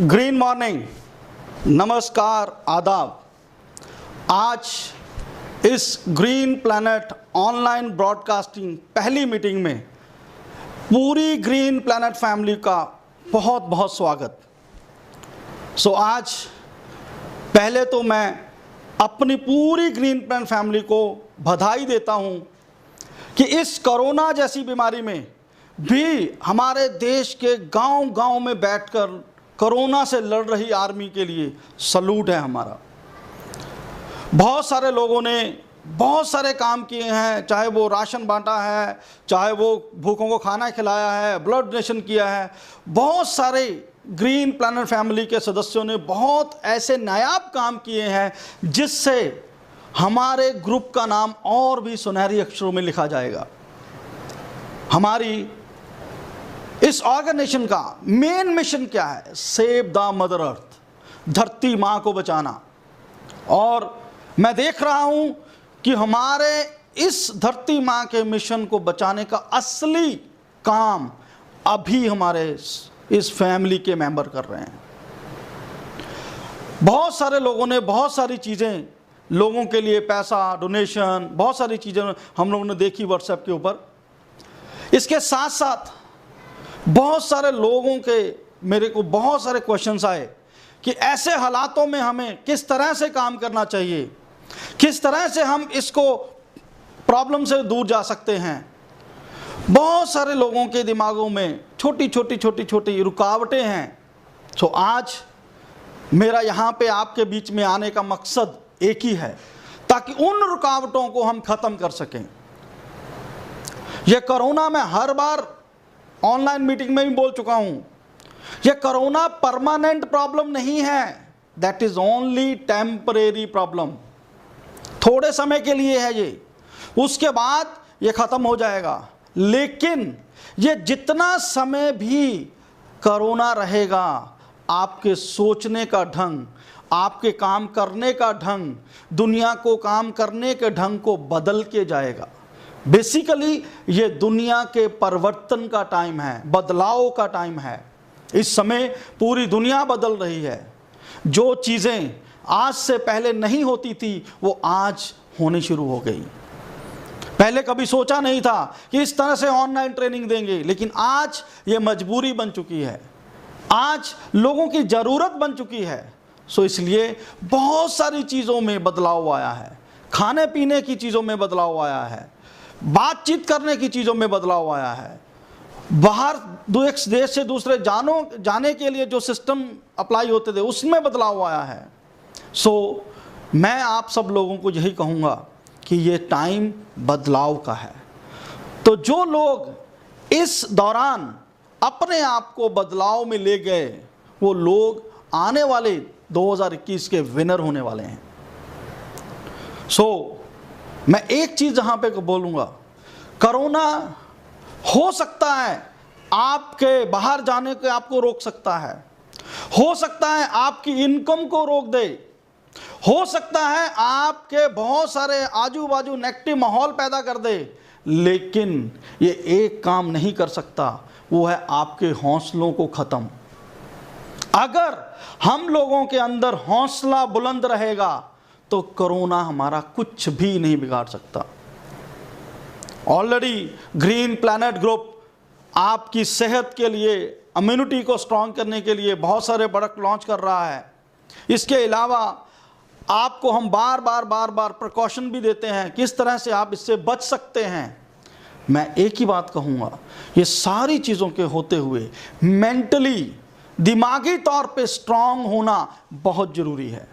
Green morning, नमस्कार, आदाब। आज इस ग्रीन प्लैनेट ऑनलाइन ब्रॉडकास्टिंग पहली मीटिंग में पूरी ग्रीन प्लैनेट फैमिली का बहुत बहुत स्वागत। आज पहले तो मैं अपनी पूरी ग्रीन प्लैनेट फैमिली को बधाई देता हूं कि इस कोरोना जैसी बीमारी में भी हमारे देश के गांव-गांव में बैठकर कोरोना से लड़ रही आर्मी के लिए सलूट है हमारा। बहुत सारे लोगों ने बहुत सारे काम किए हैं, चाहे वो राशन बांटा है, चाहे वो भूखों को खाना खिलाया है, ब्लड डोनेशन किया है। बहुत सारे ग्रीन प्लैनेट फैमिली के सदस्यों ने बहुत ऐसे नायाब काम किए हैं जिससे हमारे ग्रुप का नाम और भी सुनहरी अक्षरों में लिखा जाएगा। हमारी इस ऑर्गेनाइजेशन का मेन मिशन क्या है? सेव द मदर अर्थ, धरती माँ को बचाना। और मैं देख रहा हूँ कि हमारे इस धरती माँ के मिशन को बचाने का असली काम अभी हमारे इस फैमिली के मेंबर कर रहे हैं। बहुत सारे लोगों ने बहुत सारी चीज़ें, लोगों के लिए पैसा, डोनेशन, बहुत सारी चीज़ें हम लोगों ने देखी व्हाट्सएप के ऊपर। इसके साथ साथ बहुत सारे लोगों के मेरे को बहुत सारे क्वेश्चंस आए कि ऐसे हालातों में हमें किस तरह से काम करना चाहिए, किस तरह से हम इसको प्रॉब्लम से दूर जा सकते हैं। बहुत सारे लोगों के दिमागों में छोटी छोटी रुकावटें हैं। आज मेरा यहाँ पे आपके बीच में आने का मकसद एक ही है, ताकि उन रुकावटों को हम ख़त्म कर सकें। यह कोरोना में हर बार ऑनलाइन मीटिंग में भी बोल चुका हूं, यह कोरोना परमानेंट प्रॉब्लम नहीं है। That is only temporary problem. थोड़े समय के लिए है ये, उसके बाद ये खत्म हो जाएगा। लेकिन ये जितना समय भी कोरोना रहेगा, आपके सोचने का ढंग, आपके काम करने का ढंग, दुनिया को काम करने के ढंग को बदल के जाएगा। बेसिकली ये दुनिया के परिवर्तन का टाइम है, बदलाव का टाइम है। इस समय पूरी दुनिया बदल रही है। जो चीज़ें आज से पहले नहीं होती थी वो आज होनी शुरू हो गई। पहले कभी सोचा नहीं था कि इस तरह से ऑनलाइन ट्रेनिंग देंगे, लेकिन आज ये मजबूरी बन चुकी है, आज लोगों की ज़रूरत बन चुकी है। इसलिए बहुत सारी चीज़ों में बदलाव आया है। खाने पीने की चीज़ों में बदलाव आया है, बातचीत करने की चीज़ों में बदलाव आया है, बाहर एक देश से दूसरे जाने के लिए जो सिस्टम अप्लाई होते थे उसमें बदलाव आया है। मैं आप सब लोगों को यही कहूँगा कि ये टाइम बदलाव का है। तो जो लोग इस दौरान अपने आप को बदलाव में ले गए, वो लोग आने वाले 2021 के विनर होने वाले हैं। मैं एक चीज़ यहाँ पे बोलूँगा, कोरोना हो सकता है आपके बाहर जाने को आपको रोक सकता है, हो सकता है आपकी इनकम को रोक दे, हो सकता है आपके बहुत सारे आजू बाजू नेगेटिव माहौल पैदा कर दे, लेकिन ये एक काम नहीं कर सकता, वो है आपके हौसलों को ख़त्म। अगर हम लोगों के अंदर हौसला बुलंद रहेगा तो कोरोना हमारा कुछ भी नहीं बिगाड़ सकता। ऑलरेडी ग्रीन प्लैनेट ग्रुप आपकी सेहत के लिए, इम्यूनिटी को स्ट्रॉन्ग करने के लिए बहुत सारे प्रोडक्ट लॉन्च कर रहा है। इसके अलावा आपको हम बार बार प्रिकॉशन भी देते हैं किस तरह से आप इससे बच सकते हैं। मैं एक ही बात कहूँगा, ये सारी चीज़ों के होते हुए मेंटली, दिमागी तौर पे स्ट्रॉन्ग होना बहुत ज़रूरी है।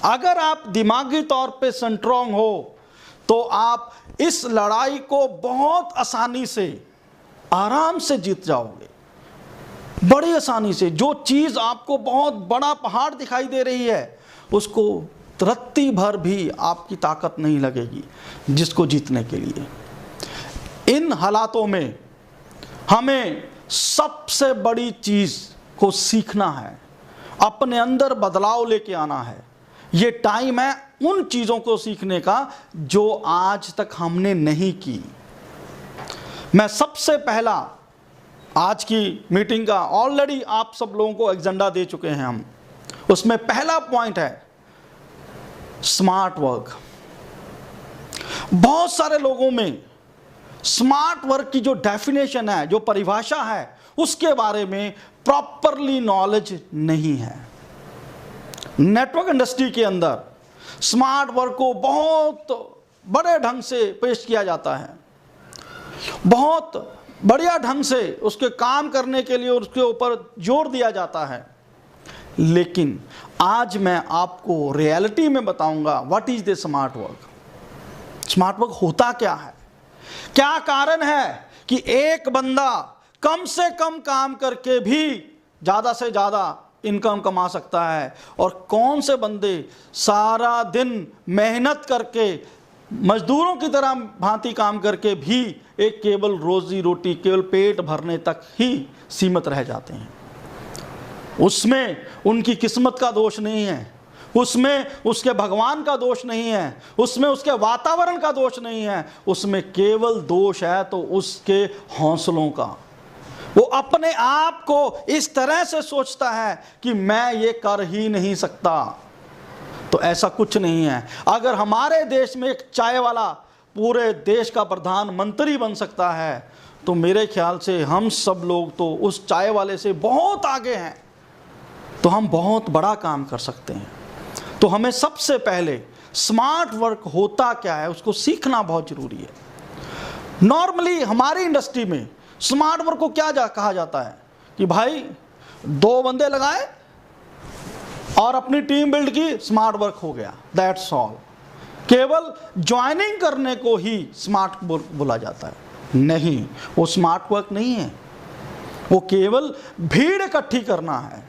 अगर आप दिमागी तौर पे स्ट्रॉन्ग हो तो आप इस लड़ाई को बहुत आसानी से, आराम से जीत जाओगे, बड़ी आसानी से। जो चीज़ आपको बहुत बड़ा पहाड़ दिखाई दे रही है, उसको रत्ती भर भी आपकी ताकत नहीं लगेगी जिसको जीतने के लिए। इन हालातों में हमें सबसे बड़ी चीज़ को सीखना है, अपने अंदर बदलाव लेके आना है। ये टाइम है उन चीज़ों को सीखने का जो आज तक हमने नहीं की। मैं सबसे पहला आज की मीटिंग का ऑलरेडी आप सब लोगों को एजेंडा दे चुके हैं हम। उसमें पहला पॉइंट है स्मार्ट वर्क। बहुत सारे लोगों में स्मार्ट वर्क की जो डेफिनेशन है, जो परिभाषा है, उसके बारे में प्रॉपरली नॉलेज नहीं है। नेटवर्क इंडस्ट्री के अंदर स्मार्ट वर्क को बहुत बड़े ढंग से पेश किया जाता है, बहुत बढ़िया ढंग से उसके काम करने के लिए उसके ऊपर जोर दिया जाता है। लेकिन आज मैं आपको रियलिटी में बताऊंगा what is the smart work. Smart work होता क्या है, क्या कारण है कि एक बंदा कम से कम काम करके भी ज़्यादा से ज़्यादा इनकम कमा सकता है, और कौन से बंदे सारा दिन मेहनत करके मजदूरों की तरह भांति काम करके भी एक केवल रोजी रोटी, केवल पेट भरने तक ही सीमित रह जाते हैं। उसमें उनकी किस्मत का दोष नहीं है, उसमें उसके भगवान का दोष नहीं है, उसमें उसके वातावरण का दोष नहीं है, उसमें केवल दोष है तो उसके हौसलों का। वो अपने आप को इस तरह से सोचता है कि मैं ये कर ही नहीं सकता। तो ऐसा कुछ नहीं है। अगर हमारे देश में एक चाय वाला पूरे देश का प्रधानमंत्री बन सकता है, तो मेरे ख्याल से हम सब लोग तो उस चाय वाले से बहुत आगे हैं, तो हम बहुत बड़ा काम कर सकते हैं। तो हमें सबसे पहले स्मार्ट वर्क होता क्या है उसको सीखना बहुत जरूरी है। नॉर्मली हमारी इंडस्ट्री में स्मार्ट वर्क को क्या कहा जाता है कि भाई 2 बंदे लगाए और अपनी टीम बिल्ड की, स्मार्ट वर्क हो गया, दैट्स ऑल। केवल ज्वाइनिंग करने को ही स्मार्ट वर्क बोला जाता है। नहीं, वो स्मार्ट वर्क नहीं है। वो केवल भीड़ इकट्ठी करना है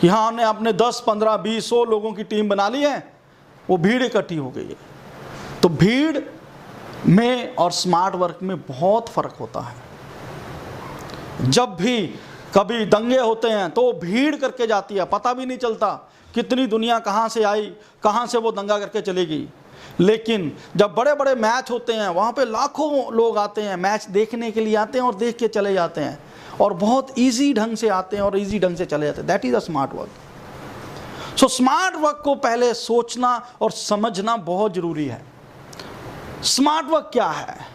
कि हाँ हमने अपने 10, 15, 20, 100 लोगों की टीम बना ली है, वो भीड़ इकट्ठी हो गई है। तो भीड़ में और स्मार्ट वर्क में बहुत फर्क होता है। जब भी कभी दंगे होते हैं तो भीड़ करके जाती है, पता भी नहीं चलता कितनी दुनिया कहाँ से आई, कहाँ से वो दंगा करके चली गई। लेकिन जब बड़े बड़े मैच होते हैं वहाँ पे लाखों लोग आते हैं, मैच देखने के लिए आते हैं और देख के चले जाते हैं, और बहुत इजी ढंग से आते हैं और इजी ढंग से चले जाते हैं। That is a smart work. So smart work को पहले सोचना और समझना बहुत जरूरी है। स्मार्ट वर्क क्या है?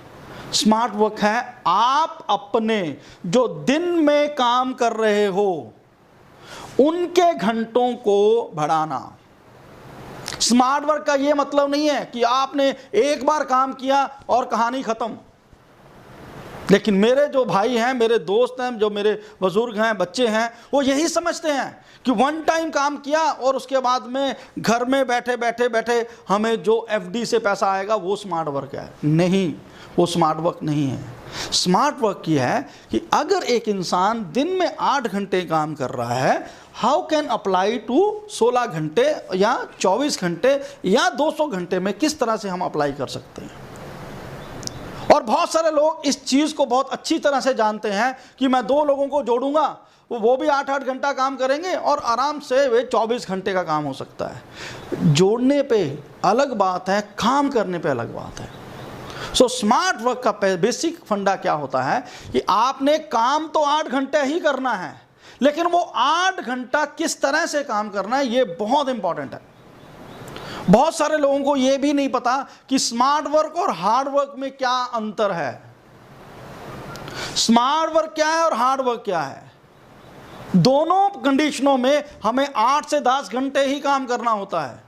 स्मार्ट वर्क है आप अपने जो दिन में काम कर रहे हो उनके घंटों को बढ़ाना। स्मार्ट वर्क का यह मतलब नहीं है कि आपने एक बार काम किया और कहानी खत्म। लेकिन मेरे जो भाई हैं, मेरे दोस्त हैं, जो मेरे बुजुर्ग हैं, बच्चे हैं, वो यही समझते हैं कि वन टाइम काम किया और उसके बाद में घर में बैठे बैठे बैठे हमें जो एफडी से पैसा आएगा वो स्मार्ट वर्क है। नहीं, वो स्मार्ट वर्क नहीं है। स्मार्ट वर्क ये है कि अगर एक इंसान दिन में 8 घंटे काम कर रहा है, हाउ कैन अप्लाई टू 16 घंटे या 24 घंटे या 200 घंटे में किस तरह से हम अप्लाई कर सकते हैं। और बहुत सारे लोग इस चीज़ को बहुत अच्छी तरह से जानते हैं कि मैं 2 लोगों को जोड़ूंगा, वो भी 8-8 घंटा काम करेंगे और आराम से वे 24 घंटे का काम हो सकता है। जोड़ने पे अलग बात है, काम करने पे अलग बात है। सो स्मार्ट वर्क का बेसिक फंडा क्या होता है कि आपने काम तो 8 घंटे ही करना है, लेकिन वो 8 घंटा किस तरह से काम करना है ये बहुत इंपॉर्टेंट है। बहुत सारे लोगों को ये भी नहीं पता कि स्मार्ट वर्क और हार्ड वर्क में क्या अंतर है। स्मार्ट वर्क क्या है और हार्ड वर्क क्या है? दोनों कंडीशनों में हमें 8 से 10 घंटे ही काम करना होता है।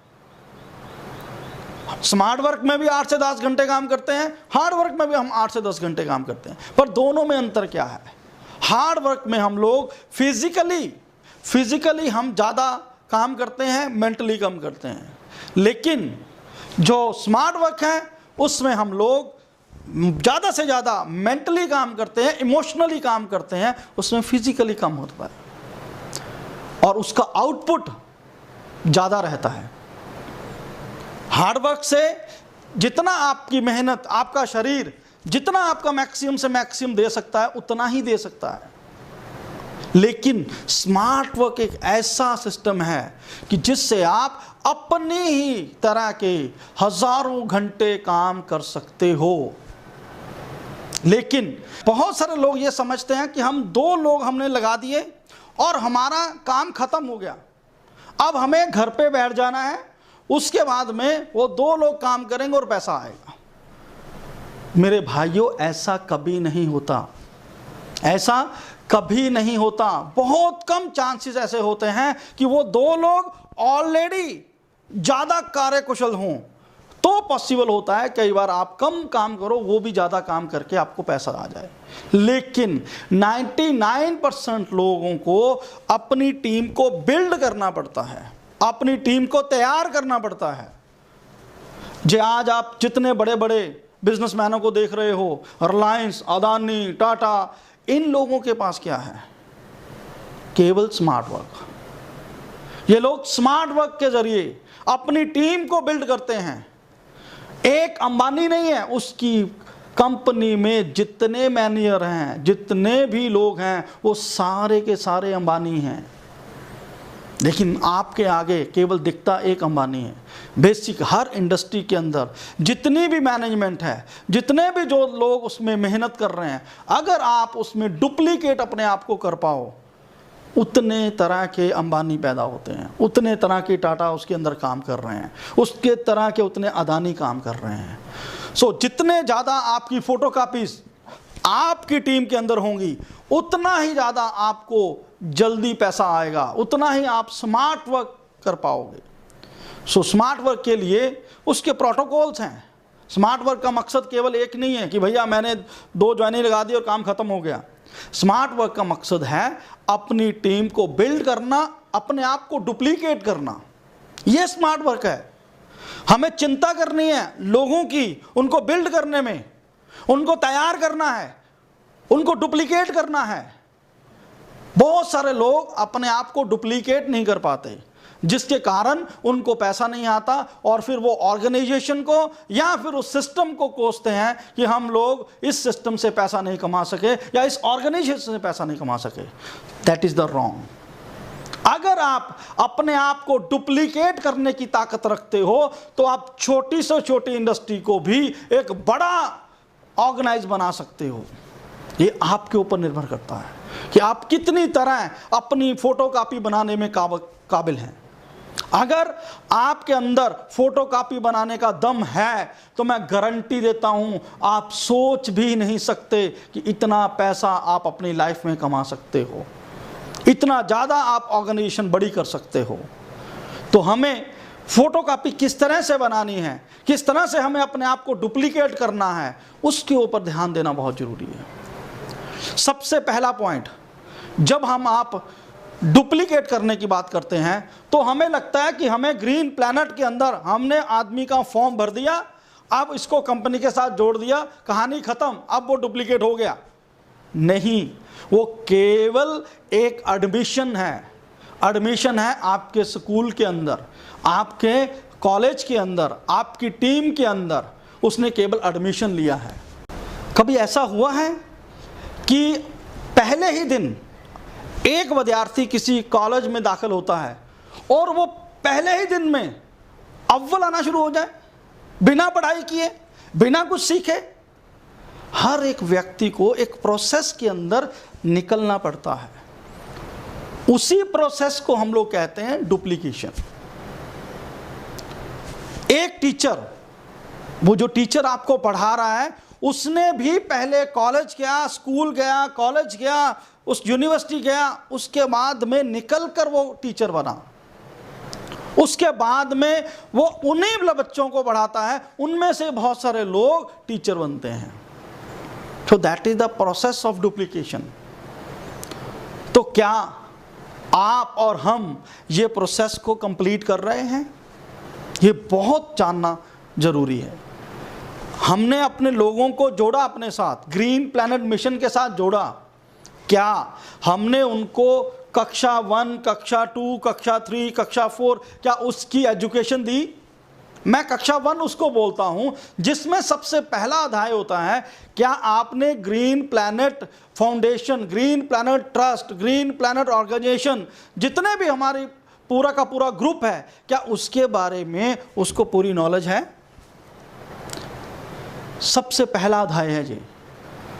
स्मार्ट वर्क में भी 8 से 10 घंटे काम करते हैं, हार्ड वर्क में भी हम 8 से 10 घंटे काम करते हैं, पर दोनों में अंतर क्या है? हार्ड वर्क में हम लोग फिजिकली हम ज़्यादा काम करते हैं, मेंटली कम करते हैं। लेकिन जो स्मार्ट वर्क है उसमें हम लोग ज़्यादा से ज़्यादा मेंटली काम करते हैं, इमोशनली काम करते हैं, उसमें फिजिकली कम होता है और उसका आउटपुट ज़्यादा रहता है। हार्ड वर्क से जितना आपकी मेहनत, आपका शरीर जितना आपका मैक्सिमम से मैक्सिमम दे सकता है उतना ही दे सकता है। लेकिन स्मार्ट वर्क एक ऐसा सिस्टम है कि जिससे आप अपनी ही तरह के हजारों घंटे काम कर सकते हो। लेकिन बहुत सारे लोग ये समझते हैं कि हम 2 लोग हमने लगा दिए और हमारा काम खत्म हो गया, अब हमें घर पे बैठ जाना है, उसके बाद में वो 2 लोग काम करेंगे और पैसा आएगा। मेरे भाइयों, ऐसा कभी नहीं होता, ऐसा कभी नहीं होता। बहुत कम चांसेस ऐसे होते हैं कि वो 2 लोग ऑलरेडी ज़्यादा कार्यकुशल हों, तो पॉसिबल होता है। कई बार आप कम काम करो, वो भी ज़्यादा काम करके आपको पैसा आ जाए। लेकिन 99% लोगों को अपनी टीम को बिल्ड करना पड़ता है, अपनी टीम को तैयार करना पड़ता है। जो आज आप जितने बड़े बड़े बिजनेसमैनों को देख रहे हो, रिलायंस, अदानी, टाटा, इन लोगों के पास क्या है? केवल स्मार्ट वर्क। ये लोग स्मार्ट वर्क के जरिए अपनी टीम को बिल्ड करते हैं। एक अंबानी नहीं है, उसकी कंपनी में जितने मैनेजर हैं, जितने भी लोग हैं, वो सारे के सारे अंबानी हैं। लेकिन आपके आगे केवल दिखता एक अंबानी है। बेसिक हर इंडस्ट्री के अंदर जितनी भी मैनेजमेंट है, जितने भी जो लोग उसमें मेहनत कर रहे हैं, अगर आप उसमें डुप्लीकेट अपने आप को कर पाओ, उतने तरह के अंबानी पैदा होते हैं, उतने तरह के टाटा उसके अंदर काम कर रहे हैं, उसके तरह के उतने अदानी काम कर रहे हैं। सो जितने ज़्यादा आपकी फोटोकॉपीज आपकी टीम के अंदर होंगी, उतना ही ज़्यादा आपको जल्दी पैसा आएगा, उतना ही आप स्मार्ट वर्क कर पाओगे। सो स्मार्ट वर्क के लिए उसके प्रोटोकॉल्स हैं। स्मार्ट वर्क का मकसद केवल एक नहीं है कि भैया मैंने 2 ज्वाइनिंग लगा दी और काम खत्म हो गया। स्मार्ट वर्क का मकसद है अपनी टीम को बिल्ड करना, अपने आप को डुप्लीकेट करना। यह स्मार्ट वर्क है। हमें चिंता करनी है लोगों की, उनको बिल्ड करने में, उनको तैयार करना है, उनको डुप्लीकेट करना है। बहुत सारे लोग अपने आप को डुप्लीकेट नहीं कर पाते, जिसके कारण उनको पैसा नहीं आता और फिर वो ऑर्गेनाइजेशन को या फिर उस सिस्टम को कोसते हैं कि हम लोग इस सिस्टम से पैसा नहीं कमा सके या इस ऑर्गेनाइजेशन से पैसा नहीं कमा सके। That is the wrong. अगर आप अपने आप को डुप्लीकेट करने की ताकत रखते हो, तो आप छोटी से छोटी इंडस्ट्री को भी एक बड़ा ऑर्गेनाइज बना सकते हो। ये आपके ऊपर निर्भर करता है कि आप कितनी तरह अपनी फोटोकॉपी बनाने में काबिल हैं। अगर आपके अंदर फोटोकॉपी बनाने का दम है, तो मैं गारंटी देता हूं, आप सोच भी नहीं सकते कि इतना पैसा आप अपनी लाइफ में कमा सकते हो, इतना ज़्यादा आप ऑर्गेनाइजेशन बड़ी कर सकते हो। तो हमें फोटोकॉपी किस तरह से बनानी है, किस तरह से हमें अपने आप को डुप्लीकेट करना है, उसके ऊपर ध्यान देना बहुत ज़रूरी है। सबसे पहला पॉइंट, जब हम आप डुप्लीकेट करने की बात करते हैं, तो हमें लगता है कि हमें ग्रीन प्लैनेट के अंदर हमने आदमी का फॉर्म भर दिया, अब इसको कंपनी के साथ जोड़ दिया, कहानी खत्म, अब वो डुप्लीकेट हो गया। नहीं, वो केवल एक एडमिशन है। एडमिशन है आपके स्कूल के अंदर, आपके कॉलेज के अंदर, आपकी टीम के अंदर, उसने केवल एडमिशन लिया है। कभी ऐसा हुआ है कि पहले ही दिन एक विद्यार्थी किसी कॉलेज में दाखिल होता है और वो पहले ही दिन में अव्वल आना शुरू हो जाए, बिना पढ़ाई किए, बिना कुछ सीखे? हर एक व्यक्ति को एक प्रोसेस के अंदर निकलना पड़ता है। उसी प्रोसेस को हम लोग कहते हैं डुप्लीकेशन। एक टीचर, वो जो टीचर आपको पढ़ा रहा है, उसने भी पहले कॉलेज गया, स्कूल गया, कॉलेज गया, उस यूनिवर्सिटी गया, उसके बाद में निकलकर वो टीचर बना। उसके बाद में वो उन्हीं बच्चों को पढ़ाता है, उनमें से बहुत सारे लोग टीचर बनते हैं। तो that is the process of duplication. तो क्या आप और हम ये प्रोसेस को कंप्लीट कर रहे हैं? ये बहुत जानना जरूरी है। हमने अपने लोगों को जोड़ा अपने साथ, ग्रीन प्लैनेट मिशन के साथ जोड़ा। क्या हमने उनको कक्षा 1, कक्षा 2, कक्षा 3, कक्षा 4, क्या उसकी एजुकेशन दी? मैं कक्षा 1 उसको बोलता हूं जिसमें सबसे पहला अध्याय होता है, क्या आपने green planet foundation, green planet trust, green planet organisation, जितने भी हमारी पूरा का पूरा ग्रुप है, क्या उसके बारे में उसको पूरी नॉलेज है? सबसे पहला अध्याय है जी।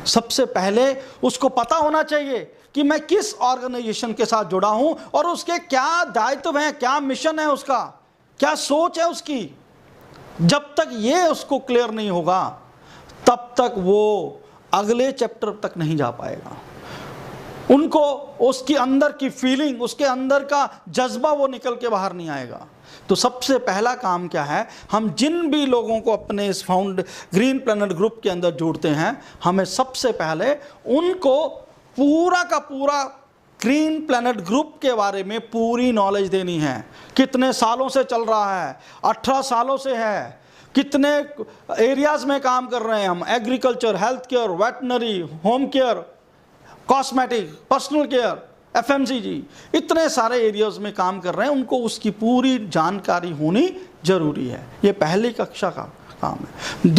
सबसे पहले उसको पता होना चाहिए कि मैं किस ऑर्गेनाइजेशन के साथ जुड़ा हूं और उसके क्या दायित्व हैं, क्या मिशन है, उसका क्या सोच है उसकी। जब तक ये उसको क्लियर नहीं होगा तब तक वो अगले चैप्टर तक नहीं जा पाएगा। उनको उसकी अंदर की फीलिंग, उसके अंदर का जज्बा वो निकल के बाहर नहीं आएगा। तो सबसे पहला काम क्या है, हम जिन भी लोगों को अपने इस ग्रीन प्लैनेट ग्रुप के अंदर जोड़ते हैं, हमें सबसे पहले उनको पूरा का पूरा ग्रीन प्लैनेट ग्रुप के बारे में पूरी नॉलेज देनी है। कितने सालों से चल रहा है, 18 सालों से है, कितने एरियाज में काम कर रहे हैं हम, agriculture, health care, veterinary, home care, cosmetic, personal care, FMCG, इतने सारे एरियाज में काम कर रहे हैं, उनको उसकी पूरी जानकारी होनी जरूरी है। ये पहली कक्षा का काम है।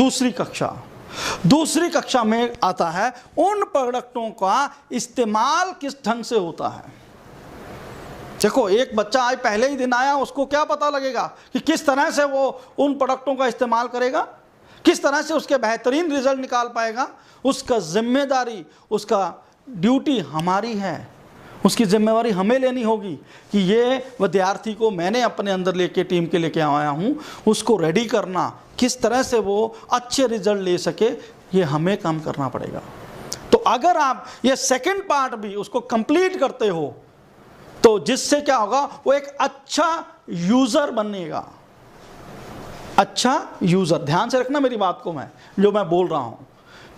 दूसरी कक्षा में आता है उन प्रोडक्टों का इस्तेमाल किस ढंग से होता है। देखो, एक बच्चा आज पहले ही दिन आया, उसको क्या पता लगेगा कि किस तरह से वो उन प्रोडक्टों का इस्तेमाल करेगा, किस तरह से उसके बेहतरीन रिजल्ट निकाल पाएगा। उसका जिम्मेदारी, उसका ड्यूटी हमारी है, उसकी जिम्मेवारी हमें लेनी होगी कि ये विद्यार्थी को मैंने अपने अंदर लेके टीम के लेके आया हूँ, उसको रेडी करना, किस तरह से वो अच्छे रिजल्ट ले सके, ये हमें काम करना पड़ेगा। तो अगर आप ये सेकंड पार्ट भी उसको कंप्लीट करते हो तो जिससे क्या होगा, वो एक अच्छा यूजर बनेगा। अच्छा यूजर, ध्यान से रखना मेरी बात को, मैं बोल रहा हूं।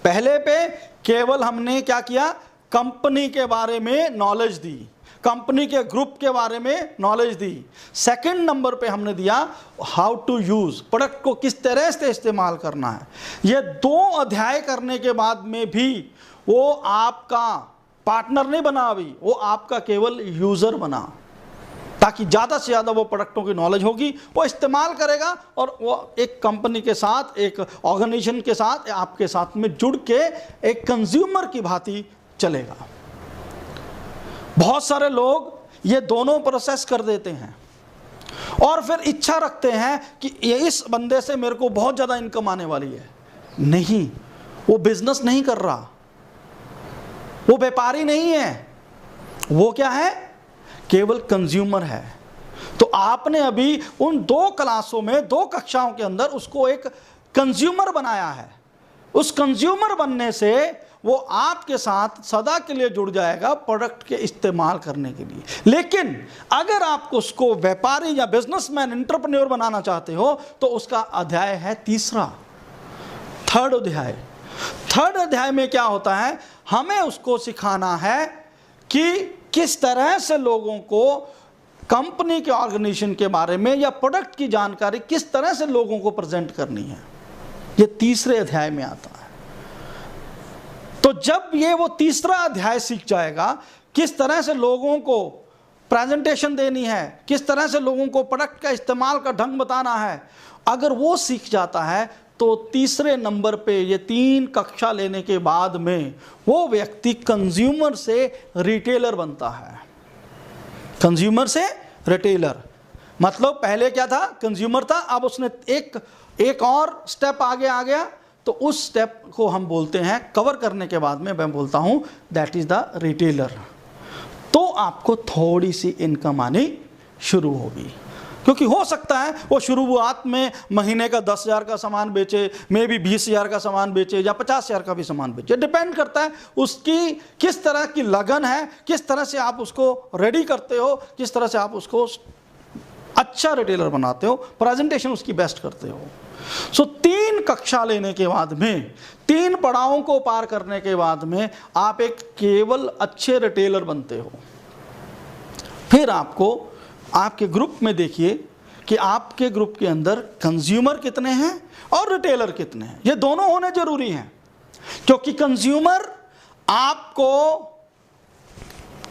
पहले पे केवल हमने क्या किया, कंपनी के बारे में नॉलेज दी, कंपनी के ग्रुप के बारे में नॉलेज दी। सेकंड नंबर पे हमने दिया हाउ टू यूज, प्रोडक्ट को किस तरह से इस्तेमाल करना है। ये 2 अध्याय करने के बाद में भी वो आपका पार्टनर नहीं बना, अभी वो आपका केवल यूजर बना, ताकि ज़्यादा से ज़्यादा वो प्रोडक्टों की नॉलेज होगी, वो इस्तेमाल करेगा और वो एक कंपनी के साथ, एक ऑर्गेनाइजेशन के साथ, आपके साथ में जुड़ के एक कंज्यूमर की भांति चलेगा। बहुत सारे लोग ये दोनों प्रोसेस कर देते हैं और फिर इच्छा रखते हैं कि ये इस बंदे से मेरे को बहुत ज़्यादा इनकम आने वाली है। नहीं, वो बिजनेस नहीं कर रहा, वो व्यापारी नहीं है, वो क्या है, केवल कंज्यूमर है। तो आपने अभी उन 2 क्लासों में, 2 कक्षाओं के अंदर उसको एक कंज्यूमर बनाया है। उस कंज्यूमर बनने से वो आपके साथ सदा के लिए जुड़ जाएगा प्रोडक्ट के इस्तेमाल करने के लिए। लेकिन अगर आप उसको व्यापारी या बिजनेसमैन, एंटरप्रेन्योर बनाना चाहते हो तो उसका अध्याय है तीसरा, थर्ड अध्याय। थर्ड अध्याय में क्या होता है, हमें उसको सिखाना है कि किस तरह से लोगों को कंपनी के ऑर्गेनाइजेशन के बारे में या प्रोडक्ट की जानकारी किस तरह से लोगों को प्रेजेंट करनी है। ये तीसरे अध्याय में आता है। तो जब ये वो तीसरा अध्याय सीख जाएगा, किस तरह से लोगों को प्रेजेंटेशन देनी है, किस तरह से लोगों को प्रोडक्ट का इस्तेमाल का ढंग बताना है, अगर वो सीख जाता है तो तीसरे नंबर पे ये 3 कक्षा लेने के बाद में वो व्यक्ति कंज्यूमर से रिटेलर बनता है। कंज्यूमर से रिटेलर मतलब पहले क्या था, कंज्यूमर था, अब उसने एक और स्टेप आगे आ गया। तो उस स्टेप को हम बोलते हैं, कवर करने के बाद में मैं बोलता हूं दैट इज द रिटेलर। तो आपको थोड़ी सी इनकम आनी शुरू होगी, क्योंकि हो सकता है वो शुरुआत में महीने का 10,000 का सामान बेचे, मे भी 20,000 का सामान बेचे या 50,000 का भी सामान बेचे। डिपेंड करता है उसकी किस तरह की लगन है, किस तरह से आप उसको रेडी करते हो, किस तरह से आप उसको अच्छा रिटेलर बनाते हो, प्रेजेंटेशन उसकी बेस्ट करते हो। सो 3 कक्षा लेने के बाद में, 3 पड़ावों को पार करने के बाद में आप एक केवल अच्छे रिटेलर बनते हो। फिर आपको आपके ग्रुप में देखिए कि आपके ग्रुप के अंदर कंज्यूमर कितने हैं और रिटेलर कितने हैं। ये दोनों होने जरूरी हैं, क्योंकि कंज्यूमर आपको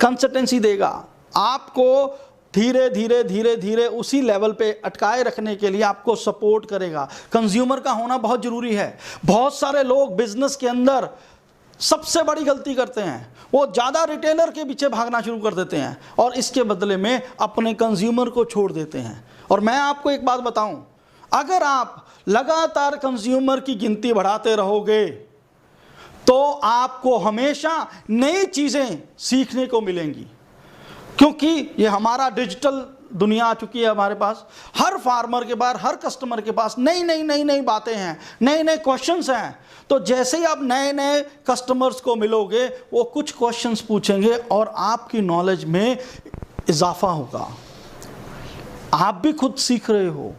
कंसिस्टेंसी देगा, आपको धीरे धीरे धीरे धीरे उसी लेवल पे अटकाए रखने के लिए आपको सपोर्ट करेगा। कंज्यूमर का होना बहुत जरूरी है। बहुत सारे लोग बिजनेस के अंदर सबसे बड़ी गलती करते हैं, वो ज़्यादा रिटेलर के पीछे भागना शुरू कर देते हैं और इसके बदले में अपने कंज्यूमर को छोड़ देते हैं। और मैं आपको एक बात बताऊं, अगर आप लगातार कंज्यूमर की गिनती बढ़ाते रहोगे तो आपको हमेशा नई चीज़ें सीखने को मिलेंगी, क्योंकि ये हमारा डिजिटल दुनिया आ चुकी है हमारे पास। हर फार्मर के पास, हर कस्टमर के पास नई नई नई नई बातें हैं, नए नए क्वेश्चंस हैं। तो जैसे ही आप नए नए कस्टमर्स को मिलोगे, वो कुछ क्वेश्चंस पूछेंगे और आपकी नॉलेज में इजाफा होगा, आप भी खुद सीख रहे हो।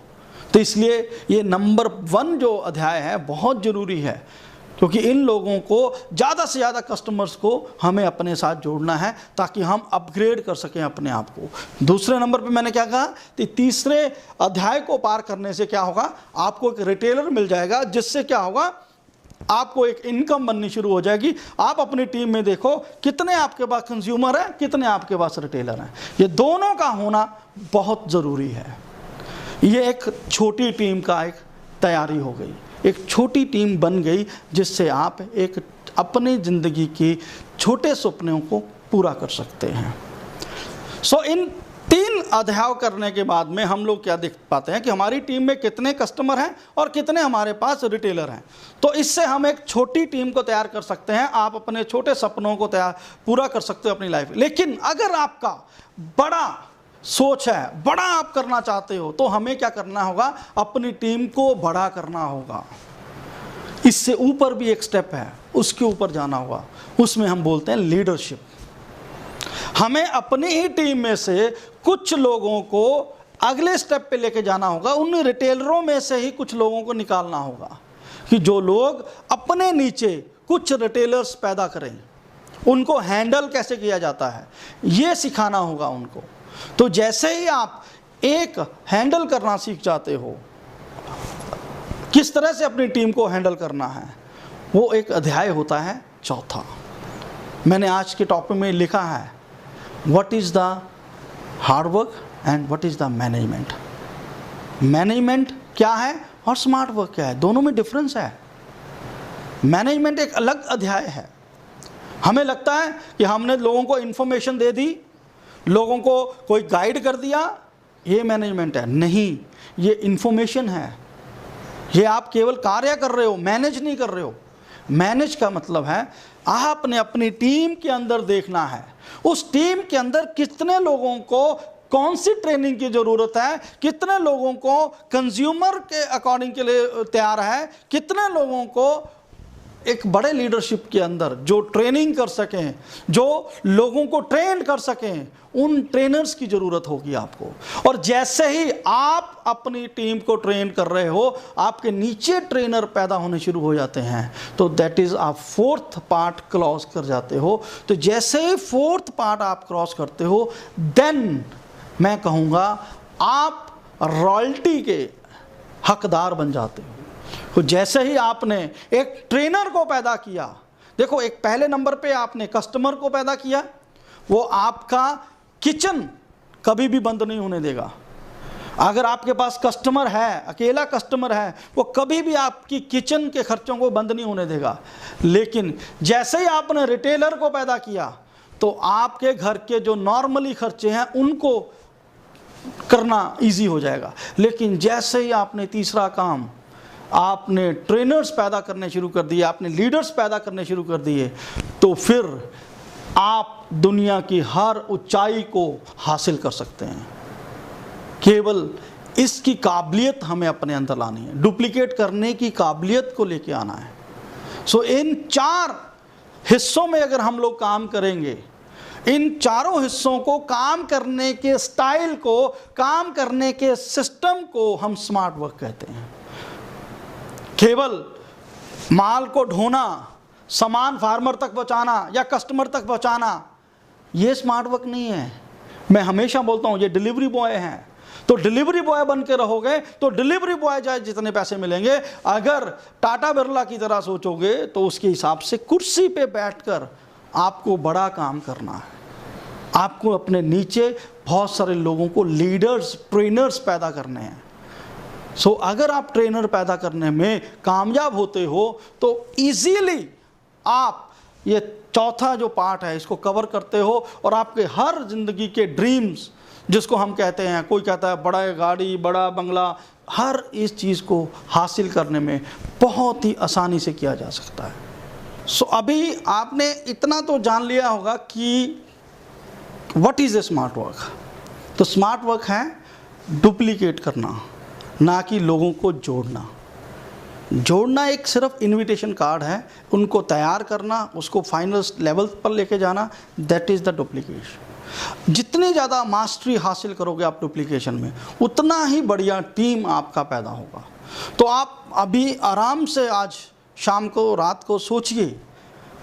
तो इसलिए ये नंबर 1 जो अध्याय है बहुत ज़रूरी है, क्योंकि इन लोगों को ज़्यादा से ज़्यादा कस्टमर्स को हमें अपने साथ जोड़ना है ताकि हम अपग्रेड कर सकें अपने आप को। दूसरे नंबर पे मैंने क्या कहा कि तीसरे अध्याय को पार करने से क्या होगा, आपको एक रिटेलर मिल जाएगा, जिससे क्या होगा, आपको एक इनकम बननी शुरू हो जाएगी। आप अपनी टीम में देखो कितने आपके पास कंज्यूमर हैं, कितने आपके पास रिटेलर हैं। ये दोनों का होना बहुत ज़रूरी है। ये एक छोटी टीम का एक तैयारी हो गई, एक छोटी टीम बन गई, जिससे आप एक अपनी ज़िंदगी की छोटे सपनों को पूरा कर सकते हैं। इन 3 अध्याय करने के बाद में हम लोग क्या देख पाते हैं कि हमारी टीम में कितने कस्टमर हैं और कितने हमारे पास रिटेलर हैं। तो इससे हम एक छोटी टीम को तैयार कर सकते हैं, आप अपने छोटे सपनों को पूरा कर सकते हो अपनी लाइफ में। लेकिन अगर आपका बड़ा सोच है, बड़ा आप करना चाहते हो, तो हमें क्या करना होगा, अपनी टीम को बड़ा करना होगा। इससे ऊपर भी एक स्टेप है, उसके ऊपर जाना होगा, उसमें हम बोलते हैं लीडरशिप। हमें अपनी ही टीम में से कुछ लोगों को अगले स्टेप पे लेके जाना होगा। उन रिटेलरों में से ही कुछ लोगों को निकालना होगा कि जो लोग अपने नीचे कुछ रिटेलर्स पैदा करें, उनको हैंडल कैसे किया जाता है ये सिखाना होगा उनको। तो जैसे ही आप एक हैंडल करना सीख जाते हो, किस तरह से अपनी टीम को हैंडल करना है, वो एक अध्याय होता है चौथा। मैंने आज के टॉपिक में लिखा है what is the hard work and what is the management. Management क्या है और स्मार्ट वर्क क्या है, दोनों में डिफरेंस है। मैनेजमेंट एक अलग अध्याय है। हमें लगता है कि हमने लोगों को इन्फॉर्मेशन दे दी, लोगों को कोई गाइड कर दिया, ये मैनेजमेंट है। नहीं, ये इन्फॉर्मेशन है। ये आप केवल कार्य कर रहे हो, मैनेज नहीं कर रहे हो। मैनेज का मतलब है आपने अपनी टीम के अंदर देखना है, उस टीम के अंदर कितने लोगों को कौन सी ट्रेनिंग की ज़रूरत है, कितने लोगों को कंज्यूमर के अकॉर्डिंग के लिए तैयार है, कितने लोगों को एक बड़े लीडरशिप के अंदर जो ट्रेनिंग कर सकें, जो लोगों को ट्रेन कर सकें, उन ट्रेनर्स की ज़रूरत होगी आपको। और जैसे ही आप अपनी टीम को ट्रेन कर रहे हो, आपके नीचे ट्रेनर पैदा होने शुरू हो जाते हैं। तो दैट इज़ आप 4th पार्ट क्रॉस कर जाते हो। तो जैसे ही 4th पार्ट आप क्रॉस करते हो, देन मैं कहूँगा आप रॉयल्टी के हकदार बन जाते हो। तो जैसे ही आपने एक ट्रेनर को पैदा किया, देखो एक पहले नंबर पे आपने कस्टमर को पैदा किया, वो आपका किचन कभी भी बंद नहीं होने देगा। अगर आपके पास कस्टमर है, अकेला कस्टमर है, वो कभी भी आपकी किचन के खर्चों को बंद नहीं होने देगा। लेकिन जैसे ही आपने रिटेलर को पैदा किया, तो आपके घर के जो नॉर्मली खर्चे हैं उनको करना इजी हो जाएगा। लेकिन जैसे ही आपने तीसरा काम, आपने ट्रेनर्स पैदा करने शुरू कर दिए, आपने लीडर्स पैदा करने शुरू कर दिए, तो फिर आप दुनिया की हर ऊंचाई को हासिल कर सकते हैं। केवल इसकी काबिलियत हमें अपने अंदर लानी है, डुप्लीकेट करने की काबिलियत को लेके आना है। इन 4 हिस्सों में अगर हम लोग काम करेंगे, इन चारों हिस्सों को, काम करने के स्टाइल को, काम करने के सिस्टम को हम स्मार्ट वर्क कहते हैं। केवल माल को ढोना, सामान फार्मर तक पहुंचाना या कस्टमर तक पहुंचाना, ये स्मार्ट वर्क नहीं है। मैं हमेशा बोलता हूं ये डिलीवरी बॉय हैं। तो डिलीवरी बॉय बन के रहोगे तो डिलीवरी बॉय चाहे जितने पैसे मिलेंगे, अगर टाटा बिरला की तरह सोचोगे तो उसके हिसाब से कुर्सी पे बैठकर आपको बड़ा काम करना है। आपको अपने नीचे बहुत सारे लोगों को लीडर्स, ट्रेनर्स पैदा करने हैं। अगर आप ट्रेनर पैदा करने में कामयाब होते हो तो इजीली आप ये चौथा जो पार्ट है इसको कवर करते हो और आपके हर जिंदगी के ड्रीम्स, जिसको हम कहते हैं, कोई कहता है बड़ा गाड़ी, बड़ा बंगला, हर इस चीज़ को हासिल करने में बहुत ही आसानी से किया जा सकता है। सो अभी आपने इतना तो जान लिया होगा कि what is a smart work. तो स्मार्ट वर्क है डुप्लीकेट करना, ना कि लोगों को जोड़ना। जोड़ना एक सिर्फ इनविटेशन कार्ड है, उनको तैयार करना, उसको फाइनल लेवल पर लेके जाना, दैट इज़ द डुप्लीकेशन। जितनी ज़्यादा मास्टरी हासिल करोगे आप डुप्लीकेशन में, उतना ही बढ़िया टीम आपका पैदा होगा। तो आप अभी आराम से आज शाम को, रात को सोचिए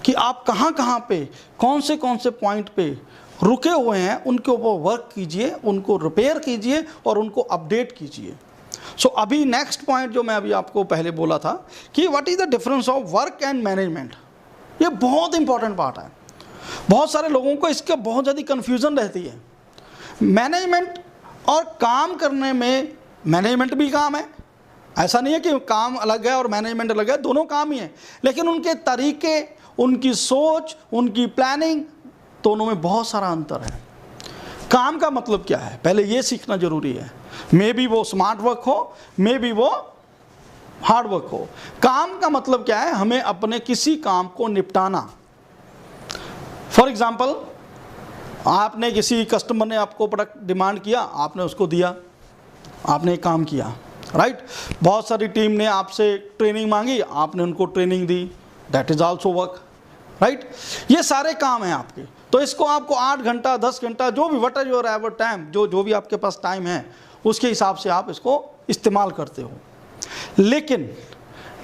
कि आप कहाँ कहाँ पे, कौन से पॉइंट पे रुके हुए हैं, उनके ऊपर वर्क कीजिए, उनको रिपेयर कीजिए और उनको अपडेट कीजिए। सो अभी नेक्स्ट पॉइंट जो मैं अभी आपको पहले बोला था कि what is the difference of work and management, ये बहुत इंपॉर्टेंट पार्ट है। बहुत सारे लोगों को इसके बहुत ज़्यादा कन्फ्यूज़न रहती है। मैनेजमेंट और काम करने में, मैनेजमेंट भी काम है, ऐसा नहीं है कि काम अलग है और मैनेजमेंट अलग है, दोनों काम ही है, लेकिन उनके तरीके, उनकी सोच, उनकी प्लानिंग, दोनों में बहुत सारा अंतर है। काम का मतलब क्या है, पहले ये सीखना जरूरी है। मे बी वो स्मार्ट वर्क हो, मे बी वो हार्ड वर्क हो। काम का मतलब क्या है, हमें अपने किसी काम को निपटाना। फॉर एग्जाम्पल, आपने किसी कस्टमर ने आपको प्रोडक्ट डिमांड किया, आपने उसको दिया, आपने एक काम किया, राइट। बहुत सारी टीम ने आपसे ट्रेनिंग मांगी, आपने उनको training the, that is also work, right. ये सारे काम हैं आपके। तो इसको आपको 8 घंटा 10 घंटा जो भी, what is your ever time, जो भी आपके पास टाइम है उसके हिसाब से आप इसको इस्तेमाल करते हो। लेकिन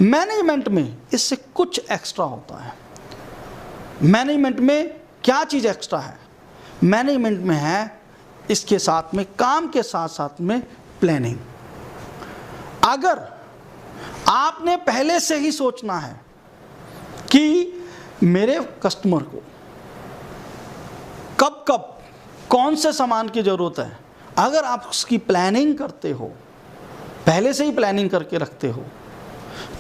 मैनेजमेंट में इससे कुछ एक्स्ट्रा होता है। मैनेजमेंट में क्या चीज़ एक्स्ट्रा है, मैनेजमेंट में है इसके साथ में, काम के साथ साथ में प्लानिंग। अगर आपने पहले से ही सोचना है कि मेरे कस्टमर को कब कब कौन से सामान की ज़रूरत है, अगर आप उसकी प्लानिंग करते हो, पहले से ही प्लानिंग करके रखते हो,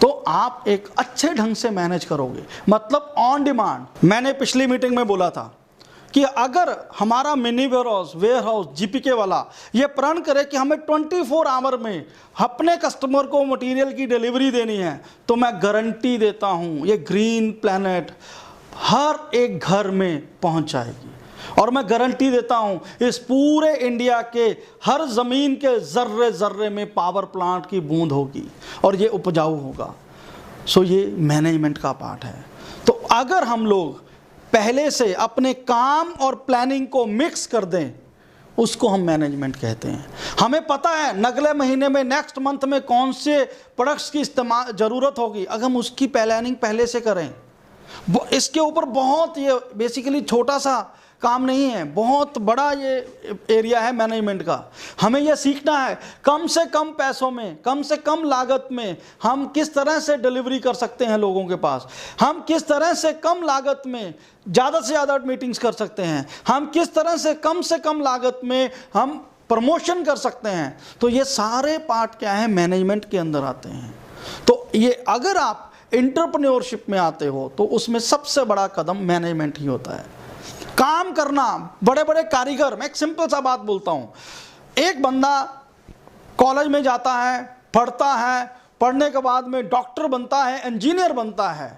तो आप एक अच्छे ढंग से मैनेज करोगे, मतलब ऑन डिमांड। मैंने पिछली मीटिंग में बोला था कि अगर हमारा मिनी वेयर हाउस जीपीके वाला ये प्रण करे कि हमें 24 आवर में अपने कस्टमर को मटेरियल की डिलीवरी देनी है, तो मैं गारंटी देता हूँ ये ग्रीन प्लैनेट हर एक घर में पहुँच जाएगी। और मैं गारंटी देता हूँ इस पूरे इंडिया के हर ज़मीन के ज़र्रे ज़र्रे में पावर प्लांट की बूंद होगी और ये उपजाऊ होगा। सो ये मैनेजमेंट का पार्ट है। तो अगर हम लोग पहले से अपने काम और प्लानिंग को मिक्स कर दें, उसको हम मैनेजमेंट कहते हैं। हमें पता है अगले महीने में, नेक्स्ट मंथ में कौन से प्रोडक्ट्स की इस्तेमाल ज़रूरत होगी, अगर हम उसकी प्लानिंग पहले से करें। इसके ऊपर बहुत, ये बेसिकली छोटा सा काम नहीं है, बहुत बड़ा ये एरिया है मैनेजमेंट का। हमें यह सीखना है कम से कम पैसों में, कम से कम लागत में हम किस तरह से डिलीवरी कर सकते हैं लोगों के पास, हम किस तरह से कम लागत में ज़्यादा से ज़्यादा मीटिंग्स कर सकते हैं, हम किस तरह से कम लागत में हम प्रमोशन कर सकते हैं। तो ये सारे पार्ट क्या है, मैनेजमेंट के अंदर आते हैं। तो ये अगर आप एंटरप्रेन्योरशिप में आते हो तो उसमें सबसे बड़ा कदम मैनेजमेंट ही होता है। काम करना, बड़े बड़े कारीगर, मैं एक सिंपल सा बात बोलता हूँ, एक बंदा कॉलेज में जाता है, पढ़ता है, पढ़ने के बाद में डॉक्टर बनता है, इंजीनियर बनता है,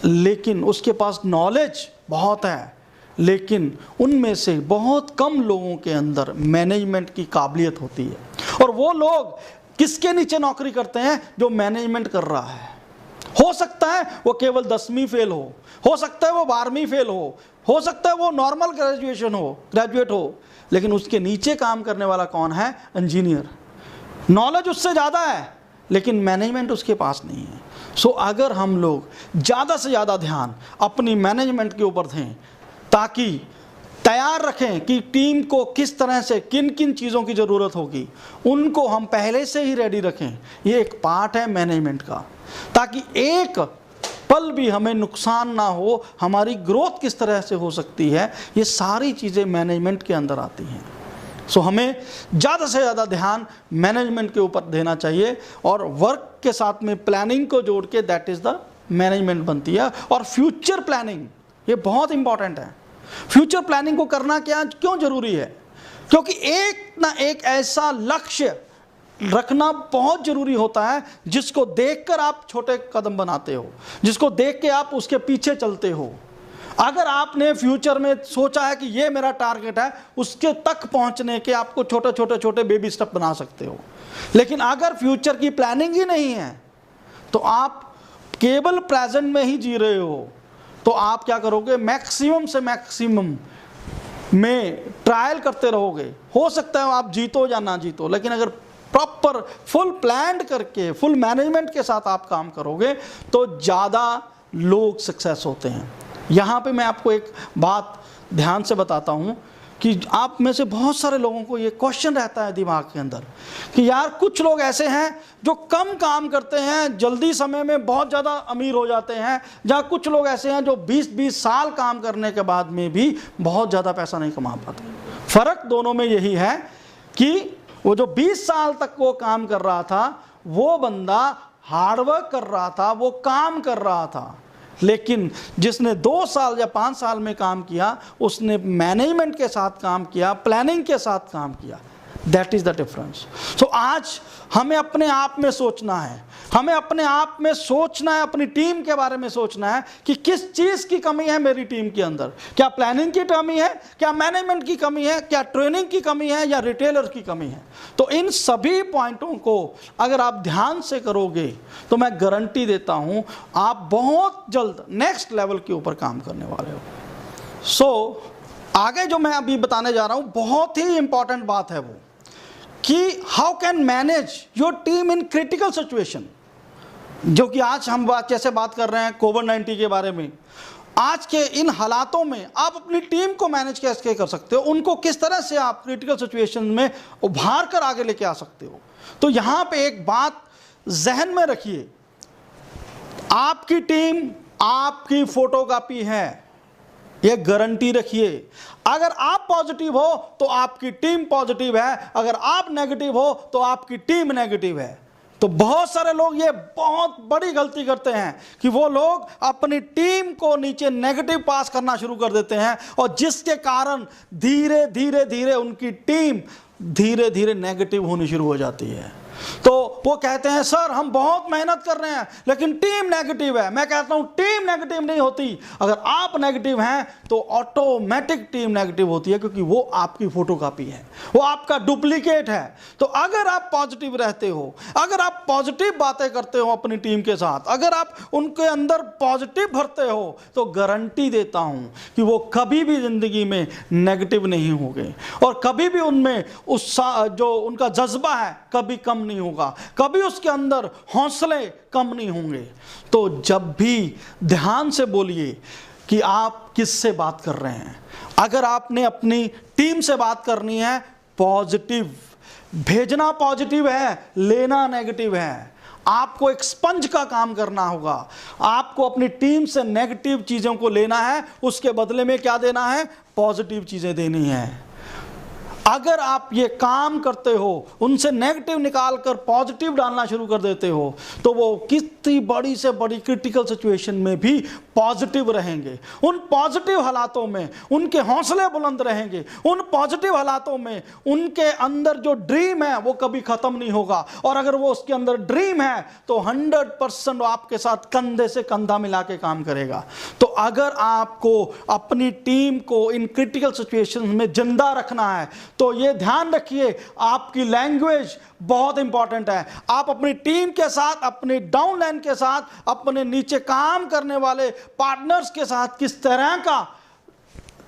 लेकिन उसके पास नॉलेज बहुत है, लेकिन उनमें से बहुत कम लोगों के अंदर मैनेजमेंट की काबिलियत होती है। और वो लोग किसके नीचे नौकरी करते हैं, जो मैनेजमेंट कर रहा है। हो सकता है वो केवल 10वीं फेल हो सकता है वो 12वीं फेल हो सकता है वो नॉर्मल ग्रेजुएट हो, लेकिन उसके नीचे काम करने वाला कौन है, इंजीनियर। नॉलेज उससे ज़्यादा है लेकिन मैनेजमेंट उसके पास नहीं है। सो अगर हम लोग ज़्यादा से ज़्यादा ध्यान अपनी मैनेजमेंट के ऊपर दें, ताकि तैयार रखें कि टीम को किस तरह से किन किन चीज़ों की ज़रूरत होगी, उनको हम पहले से ही रेडी रखें, ये एक पार्ट है मैनेजमेंट का, ताकि एक पल भी हमें नुकसान ना हो, हमारी ग्रोथ किस तरह से हो सकती है, ये सारी चीज़ें मैनेजमेंट के अंदर आती हैं। सो हमें ज़्यादा से ज़्यादा ध्यान मैनेजमेंट के ऊपर देना चाहिए, और वर्क के साथ में प्लानिंग को जोड़ के दैट इज़ द मैनेजमेंट बनती है। और फ्यूचर प्लानिंग ये बहुत इंपॉर्टेंट है। फ्यूचर प्लानिंग को करना क्यों ज़रूरी है, क्योंकि एक ना एक ऐसा लक्ष्य रखना बहुत ज़रूरी होता है, जिसको देखकर आप छोटे कदम बनाते हो, जिसको देख के आप उसके पीछे चलते हो। अगर आपने फ्यूचर में सोचा है कि ये मेरा टारगेट है, उसके तक पहुंचने के आपको छोटे छोटे छोटे बेबी स्टेप बना सकते हो। लेकिन अगर फ्यूचर की प्लानिंग ही नहीं है तो आप केवल प्रेजेंट में ही जी रहे हो, तो आप क्या करोगे, मैक्सिमम से मैक्सिमम में ट्रायल करते रहोगे। हो सकता है आप जीतो या ना जीतो, लेकिन अगर प्रॉपर फुल प्लान करके फुल मैनेजमेंट के साथ आप काम करोगे तो ज़्यादा लोग सक्सेस होते हैं। यहाँ पे मैं आपको एक बात ध्यान से बताता हूँ कि आप में से बहुत सारे लोगों को ये क्वेश्चन रहता है दिमाग के अंदर कि यार कुछ लोग ऐसे हैं जो कम काम करते हैं, जल्दी समय में बहुत ज़्यादा अमीर हो जाते हैं, जहाँ कुछ लोग ऐसे हैं जो 20-20 साल काम करने के बाद में भी बहुत ज़्यादा पैसा नहीं कमा पाते। फ़र्क दोनों में यही है कि वो जो 20 साल तक वो काम कर रहा था, वो बंदा हार्डवर्क कर रहा था, वो काम कर रहा था। लेकिन जिसने 2 साल या 5 साल में काम किया, उसने मैनेजमेंट के साथ काम किया, प्लानिंग के साथ काम किया। That is the difference. So आज हमें अपने आप में सोचना है, हमें अपने आप में सोचना है, अपनी टीम के बारे में सोचना है कि किस चीज़ की कमी है मेरी टीम के अंदर। क्या प्लानिंग की कमी है, क्या मैनेजमेंट की कमी है, क्या ट्रेनिंग की कमी है, या रिटेलर की कमी है। तो इन सभी पॉइंटों को अगर आप ध्यान से करोगे तो मैं गारंटी देता हूँ आप बहुत जल्द नेक्स्ट लेवल के ऊपर काम करने वाले हो। सो आगे जो मैं अभी बताने जा रहा हूँ बहुत ही इंपॉर्टेंट बात है वो कि how can manage your team in critical situation. जो कि आज हम जैसे बात कर रहे हैं कोविड-19 के बारे में, आज के इन हालातों में आप अपनी टीम को मैनेज कैसे कर सकते हो, उनको किस तरह से आप क्रिटिकल सिचुएशन में उभार कर आगे लेके आ सकते हो। तो यहाँ पे एक बात जहन में रखिए, आपकी टीम आपकी फोटोकॉपी है, ये गारंटी रखिए। अगर आप पॉजिटिव हो तो आपकी टीम पॉजिटिव है, अगर आप नेगेटिव हो तो आपकी टीम नेगेटिव है। तो बहुत सारे लोग ये बहुत बड़ी गलती करते हैं कि वो लोग अपनी टीम को नीचे नेगेटिव पास करना शुरू कर देते हैं, और जिसके कारण धीरे धीरे धीरे उनकी टीम धीरे धीरे नेगेटिव होनी शुरू हो जाती है। तो वो कहते हैं सर हम बहुत मेहनत कर रहे हैं लेकिन टीम नेगेटिव है। मैं कहता हूं टीम नेगेटिव नहीं होती, अगर आप नेगेटिव हैं तो ऑटोमेटिक टीम नेगेटिव होती है, क्योंकि वो आपकी फोटोकॉपी है, वो आपका डुप्लीकेट है। तो अगर आप पॉजिटिव रहते हो, अगर आप पॉजिटिव बातें करते हो अपनी टीम के साथ, अगर आप उनके अंदर पॉजिटिव भरते हो, तो गारंटी देता हूं कि वो कभी भी जिंदगी में नेगेटिव नहीं होंगे, और कभी भी उनमें जो उनका जज्बा है कभी कम नहीं होगा, कभी उसके अंदर हौसले कम नहीं होंगे। तो जब भी ध्यान से बोलिए कि आप किससे बात कर रहे हैं। अगर आपने अपनी टीम से बात करनी है, पॉजिटिव भेजना पॉजिटिव है, लेना नेगेटिव है। आपको एक स्पंज का काम करना होगा, आपको अपनी टीम से नेगेटिव चीज़ों को लेना है, उसके बदले में क्या देना है, पॉजिटिव चीज़ें देनी है। अगर आप ये काम करते हो, उनसे नेगेटिव निकाल कर पॉजिटिव डालना शुरू कर देते हो, तो वो कितनी बड़ी से बड़ी क्रिटिकल सिचुएशन में भी पॉजिटिव रहेंगे। उन पॉजिटिव हालातों में उनके हौसले बुलंद रहेंगे, उन पॉजिटिव हालातों में उनके अंदर जो ड्रीम है वो कभी ख़त्म नहीं होगा। और अगर वो उसके अंदर ड्रीम है तो 100% आपके साथ कंधे से कंधा मिला के काम करेगा। तो अगर आपको अपनी टीम को इन क्रिटिकल सिचुएशन में जिंदा रखना है तो ये ध्यान रखिए, आपकी लैंग्वेज बहुत इंपॉर्टेंट है। आप अपनी टीम के साथ, अपने डाउनलाइन के साथ, अपने नीचे काम करने वाले पार्टनर्स के साथ किस तरह का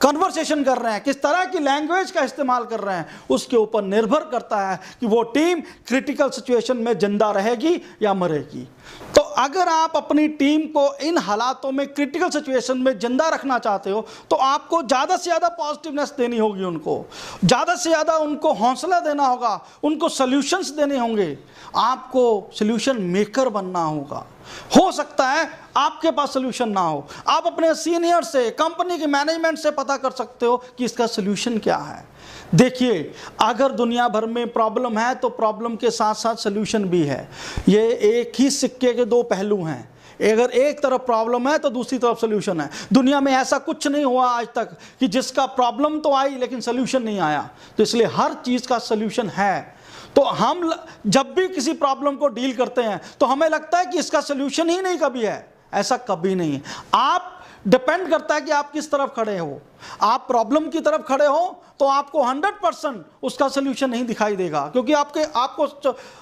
कन्वर्सेशन कर रहे हैं, किस तरह की लैंग्वेज का इस्तेमाल कर रहे हैं, उसके ऊपर निर्भर करता है कि वो टीम क्रिटिकल सिचुएशन में जिंदा रहेगी या मरेगी। तो अगर आप अपनी टीम को इन हालातों में क्रिटिकल सिचुएशन में जिंदा रखना चाहते हो तो आपको ज़्यादा से ज़्यादा पॉजिटिवनेस देनी होगी, उनको ज़्यादा से ज़्यादा उनको हौसला देना होगा, उनको सॉल्यूशंस देने होंगे, आपको सॉल्यूशन मेकर बनना होगा। हो सकता है आपके पास सॉल्यूशन ना हो, आप अपने सीनियर से, कंपनी के मैनेजमेंट से पता कर सकते हो कि इसका सॉल्यूशन क्या है। देखिए, अगर दुनिया भर में प्रॉब्लम है तो प्रॉब्लम के साथ साथ सॉल्यूशन भी है। ये एक ही सिक्के के दो पहलू हैं। अगर एक तरफ प्रॉब्लम है तो दूसरी तरफ सोल्यूशन है। दुनिया में ऐसा कुछ नहीं हुआ आज तक कि जिसका प्रॉब्लम तो आई लेकिन सोल्यूशन नहीं आया। तो इसलिए हर चीज़ का सोल्यूशन है। तो हम जब भी किसी प्रॉब्लम को डील करते हैं तो हमें लगता है कि इसका सोल्यूशन ही नहीं कभी है, ऐसा कभी नहीं है। आप डिपेंड करता है कि आप किस तरफ खड़े हो। आप प्रॉब्लम की तरफ खड़े हो तो आपको 100% उसका सोल्यूशन नहीं दिखाई देगा, क्योंकि आपको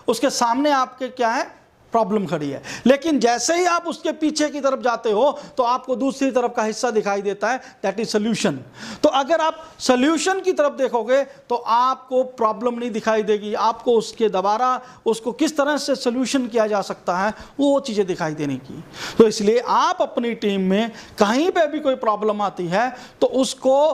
उसके सामने आपके क्या है, प्रॉब्लम खड़ी है। लेकिन जैसे ही आप उसके पीछे की तरफ जाते हो तो आपको दूसरी तरफ का हिस्सा दिखाई देता है, दैट इज सोल्यूशन। तो अगर आप सोल्यूशन की तरफ देखोगे तो आपको प्रॉब्लम नहीं दिखाई देगी, आपको उसके दोबारा उसको किस तरह से सोल्यूशन किया जा सकता है वो चीज़ें दिखाई देने की। तो इसलिए आप अपनी टीम में कहीं पर भी कोई प्रॉब्लम आती है तो उसको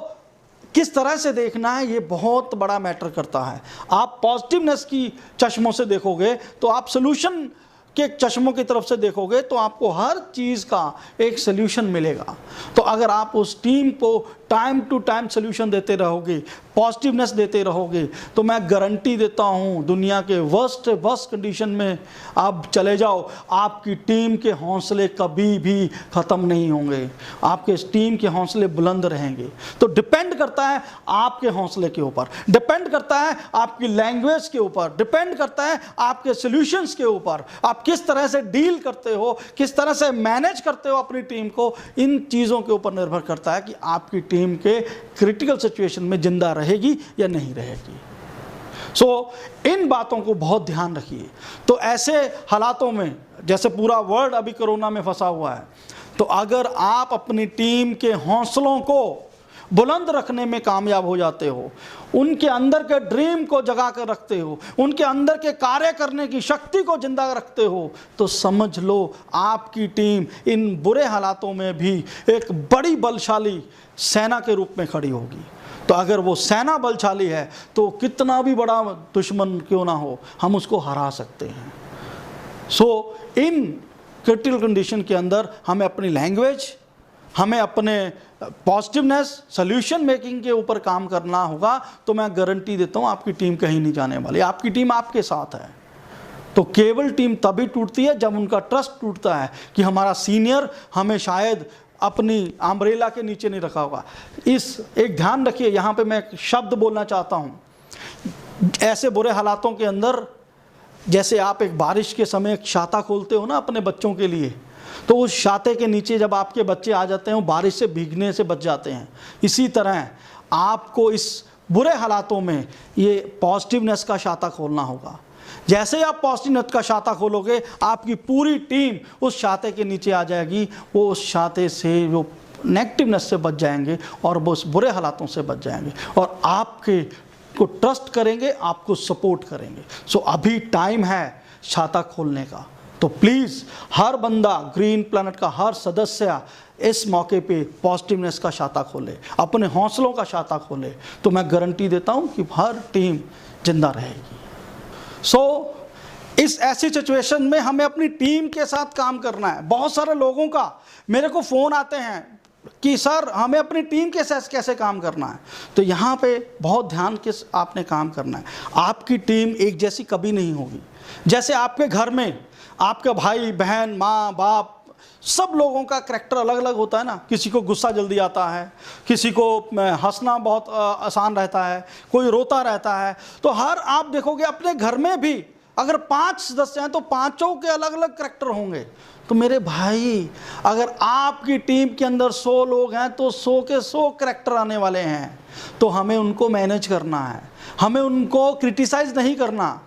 किस तरह से देखना है, ये बहुत बड़ा मैटर करता है। आप पॉजिटिवनेस की चश्मों से देखोगे तो आप सोल्यूशन के चश्मों की तरफ से देखोगे तो आपको हर चीज़ का एक सोल्यूशन मिलेगा। तो अगर आप उस टीम को टाइम टू टाइम सोल्यूशन देते रहोगे, पॉजिटिवनेस देते रहोगे, तो मैं गारंटी देता हूँ दुनिया के वर्स्ट कंडीशन में आप चले जाओ, आपकी टीम के हौसले कभी भी ख़त्म नहीं होंगे, आपके टीम के हौसले बुलंद रहेंगे। तो डिपेंड करता है आपके हौसले के ऊपर, डिपेंड करता है आपकी लैंग्वेज के ऊपर, डिपेंड करता है आपके सोल्यूशंस के ऊपर, आप किस तरह से डील करते हो, किस तरह से मैनेज करते हो अपनी टीम को। इन चीज़ों के ऊपर निर्भर करता है कि आपकी टीम के क्रिटिकल सिचुएशन में जिंदा रहेगी या नहीं रहेगी। इन बातों को बहुत ध्यान रखिए। तो ऐसे हालातों में, जैसे पूरा वर्ल्ड अभी कोरोना में फंसा हुआ है, तो अगर आप अपनी टीम के हौसलों को बुलंद रखने में कामयाब हो जाते हो, उनके अंदर के ड्रीम को जगा कर रखते हो, उनके अंदर के कार्य करने की शक्ति को जिंदा रखते हो, तो समझ लो आपकी टीम इन बुरे हालातों में भी एक बड़ी बलशाली सेना के रूप में खड़ी होगी। तो अगर वो सेना बलशाली है तो कितना भी बड़ा दुश्मन क्यों ना हो, हम उसको हरा सकते हैं। इन क्रिटिकल कंडीशन के अंदर हमें अपनी लैंग्वेज, हमें अपने पॉजिटिवनेस, सोल्यूशन मेकिंग के ऊपर काम करना होगा। तो मैं गारंटी देता हूँ आपकी टीम कहीं नहीं जाने वाली, आपकी टीम आपके साथ है। तो केवल टीम तभी टूटती है जब उनका ट्रस्ट टूटता है कि हमारा सीनियर हमें शायद अपनी अम्ब्रेला के नीचे नहीं रखा होगा। एक ध्यान रखिए, यहाँ पे मैं एक शब्द बोलना चाहता हूँ। ऐसे बुरे हालातों के अंदर, जैसे आप एक बारिश के समय एक छाता खोलते हो ना अपने बच्चों के लिए, तो उस छाते के नीचे जब आपके बच्चे आ जाते हैं वो बारिश से भीगने से बच जाते हैं। इसी तरह आपको इस बुरे हालातों में ये पॉजिटिवनेस का छाता खोलना होगा। जैसे ही आप पॉजिटिवनेस का छाता खोलोगे, आपकी पूरी टीम उस छाते के नीचे आ जाएगी, वो उस छाते से, वो नेगेटिवनेस से बच जाएंगे और वो उस बुरे हालातों से बच जाएंगे और आपके को ट्रस्ट करेंगे, आपको सपोर्ट करेंगे। अभी टाइम है छाता खोलने का। तो प्लीज़ हर बंदा, ग्रीन प्लैनेट का हर सदस्य इस मौके पे पॉजिटिवनेस का छाता खोले, अपने हौसलों का छाता खोले, तो मैं गारंटी देता हूँ कि हर टीम जिंदा रहेगी। इस ऐसी सिचुएशन में हमें अपनी टीम के साथ काम करना है। बहुत सारे लोगों का मेरे को फ़ोन आते हैं कि सर हमें अपनी टीम के साथ कैसे काम करना है। तो यहाँ पे बहुत ध्यान के आपने काम करना है। आपकी टीम एक जैसी कभी नहीं होगी। जैसे आपके घर में आपके भाई बहन, माँ बाप, सब लोगों का करैक्टर अलग अलग होता है ना। किसी को गुस्सा जल्दी आता है, किसी को हंसना बहुत आसान रहता है, कोई रोता रहता है। तो आप देखोगे अपने घर में भी अगर 5 सदस्य हैं तो पांचों के अलग अलग करैक्टर होंगे। तो मेरे भाई, अगर आपकी टीम के अंदर 100 लोग हैं तो 100 के 100 करैक्टर आने वाले हैं। तो हमें उनको मैनेज करना है, हमें उनको क्रिटिसाइज नहीं करना।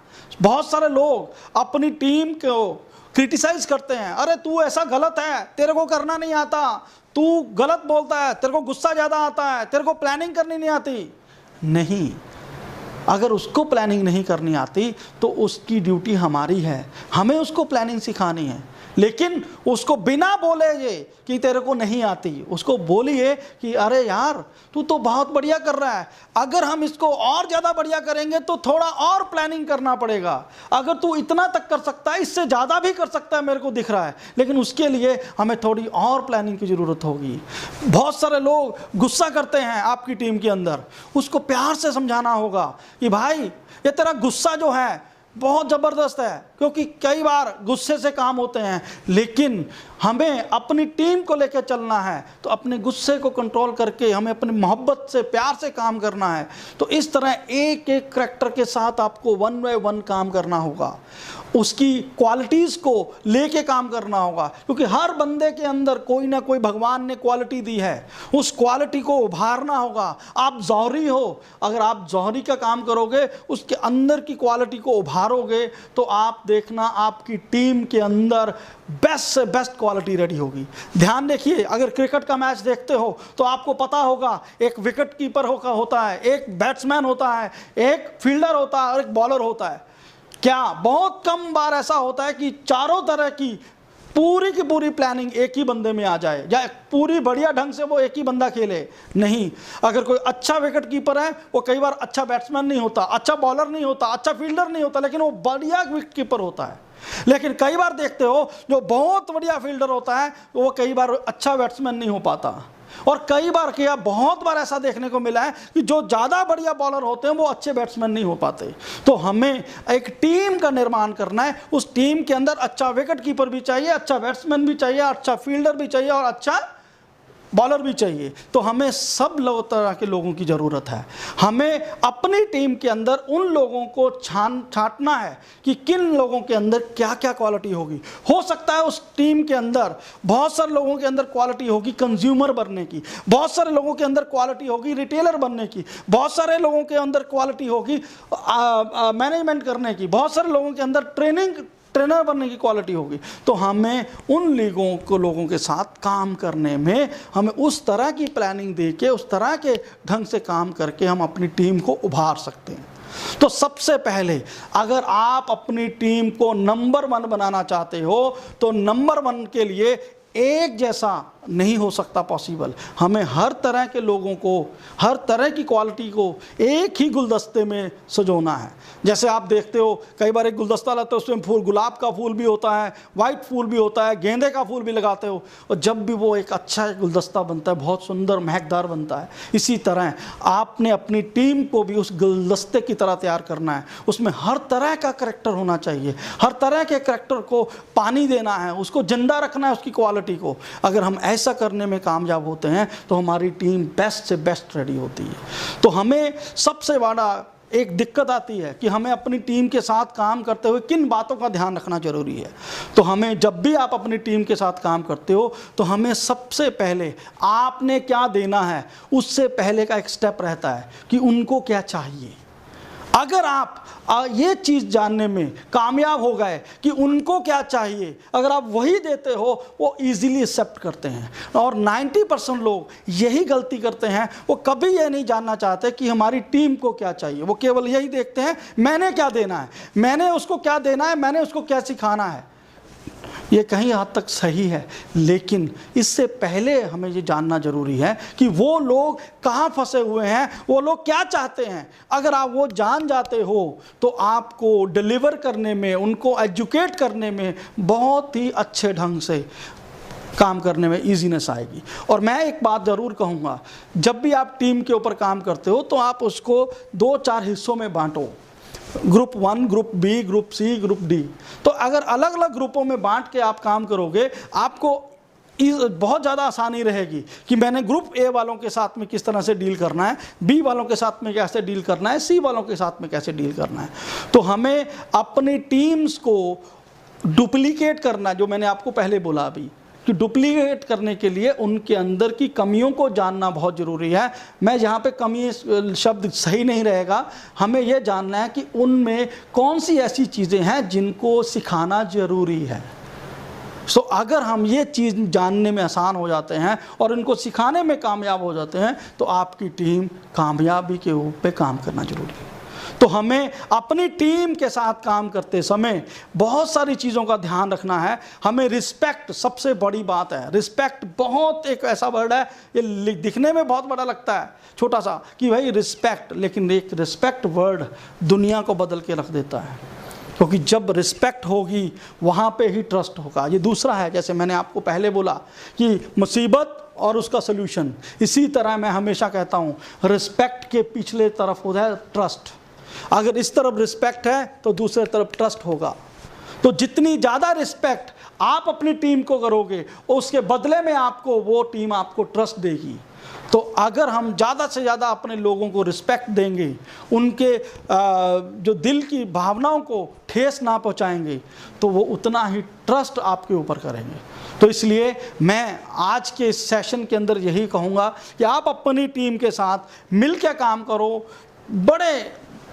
बहुत सारे लोग अपनी टीम को क्रिटिसाइज करते हैं, अरे तू ऐसा गलत है, तेरे को करना नहीं आता, तू गलत बोलता है, तेरे को गुस्सा ज़्यादा आता है, तेरे को प्लानिंग करनी नहीं आती। नहीं, अगर उसको प्लानिंग नहीं करनी आती तो उसकी ड्यूटी हमारी है, हमें उसको प्लानिंग सिखानी है। लेकिन उसको बिना बोले ये कि तेरे को नहीं आती, उसको बोलिए कि अरे यार तू तो बहुत बढ़िया कर रहा है, अगर हम इसको और ज़्यादा बढ़िया करेंगे तो थोड़ा और प्लानिंग करना पड़ेगा। अगर तू इतना तक कर सकता है, इससे ज़्यादा भी कर सकता है, मेरे को दिख रहा है, लेकिन उसके लिए हमें थोड़ी और प्लानिंग की ज़रूरत होगी। बहुत सारे लोग गुस्सा करते हैं आपकी टीम के अंदर, उसको प्यार से समझाना होगा कि भाई ये तेरा गुस्सा जो है बहुत ज़बरदस्त है, क्योंकि कई बार गुस्से से काम होते हैं, लेकिन हमें अपनी टीम को लेकर चलना है तो अपने गुस्से को कंट्रोल करके हमें अपनी मोहब्बत से, प्यार से काम करना है। तो इस तरह एक एक करैक्टर के साथ आपको 1 बाय 1 काम करना होगा, उसकी क्वालिटीज़ को लेके काम करना होगा, क्योंकि हर बंदे के अंदर कोई ना कोई भगवान ने क्वालिटी दी है, उस क्वालिटी को उभारना होगा। आप जौहरी हो, अगर आप जौहरी का काम करोगे, उसके अंदर की क्वालिटी को उभारोगे, तो आप देखना आपकी टीम के अंदर बेस्ट से बेस्ट क्वालिटी रेडी होगी। ध्यान देखिए, अगर क्रिकेट का मैच देखते हो तो आपको पता होगा एक विकेट कीपर होता है, एक बैट्समैन होता है, एक फील्डर होता है और एक बॉलर होता है। क्या बहुत कम बार ऐसा होता है कि चारों तरह की पूरी प्लानिंग एक ही बंदे में आ जाए, या पूरी बढ़िया ढंग से वो एक ही बंदा खेले? नहीं। अगर कोई अच्छा विकेट कीपर है, वो कई बार अच्छा बैट्समैन नहीं होता, अच्छा बॉलर नहीं होता, अच्छा फील्डर नहीं होता, लेकिन वो बढ़िया विकेट कीपर होता है। लेकिन कई बार देखते हो जो बहुत बढ़िया फील्डर होता है, वो कई बार अच्छा बैट्समैन नहीं हो पाता। और कई बार क्या, बहुत बार ऐसा देखने को मिला है कि जो ज़्यादा बढ़िया बॉलर होते हैं वो अच्छे बैट्समैन नहीं हो पाते। तो हमें एक टीम का निर्माण करना है, उस टीम के अंदर अच्छा विकेट कीपर भी चाहिए, अच्छा बैट्समैन भी चाहिए, अच्छा फील्डर भी चाहिए और अच्छा बॉलर भी चाहिए। तो हमें सब तरह के लोगों की ज़रूरत है। हमें अपनी टीम के अंदर उन लोगों को छांटना है कि किन लोगों के अंदर क्या क्या क्वालिटी होगी। हो सकता है उस टीम के अंदर बहुत सारे लोगों के अंदर क्वालिटी होगी कंज्यूमर बनने की, बहुत सारे लोगों के अंदर क्वालिटी होगी रिटेलर बनने की, बहुत सारे लोगों के अंदर क्वालिटी होगी मैनेजमेंट करने की, बहुत सारे लोगों के अंदर ट्रेनर बनने की क्वालिटी होगी। तो हमें उन लोगों के साथ काम करने में हमें उस तरह की प्लानिंग देके, उस तरह के ढंग से काम करके हम अपनी टीम को उभार सकते हैं। तो सबसे पहले अगर आप अपनी टीम को नंबर 1 बनाना चाहते हो, तो नंबर 1 के लिए एक जैसा नहीं हो सकता पॉसिबल। हमें हर तरह के लोगों को, हर तरह की क्वालिटी को एक ही गुलदस्ते में सजोना है। जैसे आप देखते हो कई बार एक गुलदस्ता लाते हो, उसमें फूल, गुलाब का फूल भी होता है, वाइट फूल भी होता है, गेंदे का फूल भी लगाते हो, और जब भी वो एक अच्छा गुलदस्ता बनता है, बहुत सुंदर महकदार बनता है। इसी तरह आपने अपनी टीम को भी उस गुलदस्ते की तरह तैयार करना है। उसमें हर तरह का करैक्टर होना चाहिए, हर तरह के करैक्टर को पानी देना है, उसको जिंदा रखना है, उसकी क्वालिटी को। अगर हम ऐसा करने में कामयाब होते हैं तो हमारी टीम बेस्ट से बेस्ट रेडी होती है। तो हमें सबसे बड़ा एक दिक्कत आती है कि हमें अपनी टीम के साथ काम करते हुए किन बातों का ध्यान रखना जरूरी है। तो हमें जब भी आप अपनी टीम के साथ काम करते हो, तो हमें सबसे पहले आपने क्या देना है उससे पहले का एक स्टेप रहता है कि उनको क्या चाहिए। अगर आप ये चीज़ जानने में कामयाब हो गए कि उनको क्या चाहिए, अगर आप वही देते हो, वो इजीली एक्सेप्ट करते हैं। और 90% लोग यही गलती करते हैं, वो कभी ये नहीं जानना चाहते कि हमारी टीम को क्या चाहिए। वो केवल यही देखते हैं मैंने क्या देना है, मैंने उसको क्या देना है, मैंने उसको क्या सिखाना है। ये कहीं हद तक सही है, लेकिन इससे पहले हमें ये जानना ज़रूरी है कि वो लोग कहाँ फंसे हुए हैं, वो लोग क्या चाहते हैं। अगर आप वो जान जाते हो तो आपको डिलीवर करने में, उनको एजुकेट करने में बहुत ही अच्छे ढंग से काम करने में ईजीनेस आएगी। और मैं एक बात ज़रूर कहूँगा, जब भी आप टीम के ऊपर काम करते हो तो आप उसको 2-4 हिस्सों में बांटो, group 1, group B, group C, group D. तो अगर अलग अलग ग्रुपों में बांट के आप काम करोगे, आपको बहुत ज़्यादा आसानी रहेगी कि मैंने ग्रुप ए वालों के साथ में किस तरह से डील करना है, बी वालों के साथ में कैसे डील करना है, सी वालों के साथ में कैसे डील करना है। तो हमें अपनी टीम्स को डुप्लीकेट करना, जो मैंने आपको पहले बोला अभी, कि डुप्लीकेट करने के लिए उनके अंदर की कमियों को जानना बहुत ज़रूरी है। मैं यहाँ पे कमी शब्द सही नहीं रहेगा, हमें यह जानना है कि उनमें कौन सी ऐसी चीज़ें हैं जिनको सिखाना ज़रूरी है। सो अगर हम ये चीज़ जानने में आसान हो जाते हैं और इनको सिखाने में कामयाब हो जाते हैं, तो आपकी टीम कामयाबी के ऊपर काम करना ज़रूरी है। तो हमें अपनी टीम के साथ काम करते समय बहुत सारी चीज़ों का ध्यान रखना है। हमें रिस्पेक्ट सबसे बड़ी बात है। रिस्पेक्ट बहुत एक ऐसा वर्ड है, ये दिखने में बहुत बड़ा लगता है छोटा सा कि भाई रिस्पेक्ट, लेकिन एक रिस्पेक्ट वर्ड दुनिया को बदल के रख देता है। क्योंकि जब रिस्पेक्ट होगी वहाँ पे ही ट्रस्ट होगा। ये दूसरा है, जैसे मैंने आपको पहले बोला कि मुसीबत और उसका सल्यूशन, इसी तरह मैं हमेशा कहता हूँ रिस्पेक्ट के पिछले तरफ होता है ट्रस्ट। अगर इस तरफ रिस्पेक्ट है तो दूसरे तरफ ट्रस्ट होगा। तो जितनी ज़्यादा रिस्पेक्ट आप अपनी टीम को करोगे, उसके बदले में आपको वो टीम आपको ट्रस्ट देगी। तो अगर हम ज़्यादा से ज़्यादा अपने लोगों को रिस्पेक्ट देंगे, उनके जो दिल की भावनाओं को ठेस ना पहुंचाएंगे, तो वो उतना ही ट्रस्ट आपके ऊपर करेंगे। तो इसलिए मैं आज के इस सेशन के अंदर यही कहूँगा कि आप अपनी टीम के साथ मिलकर काम करो, बड़े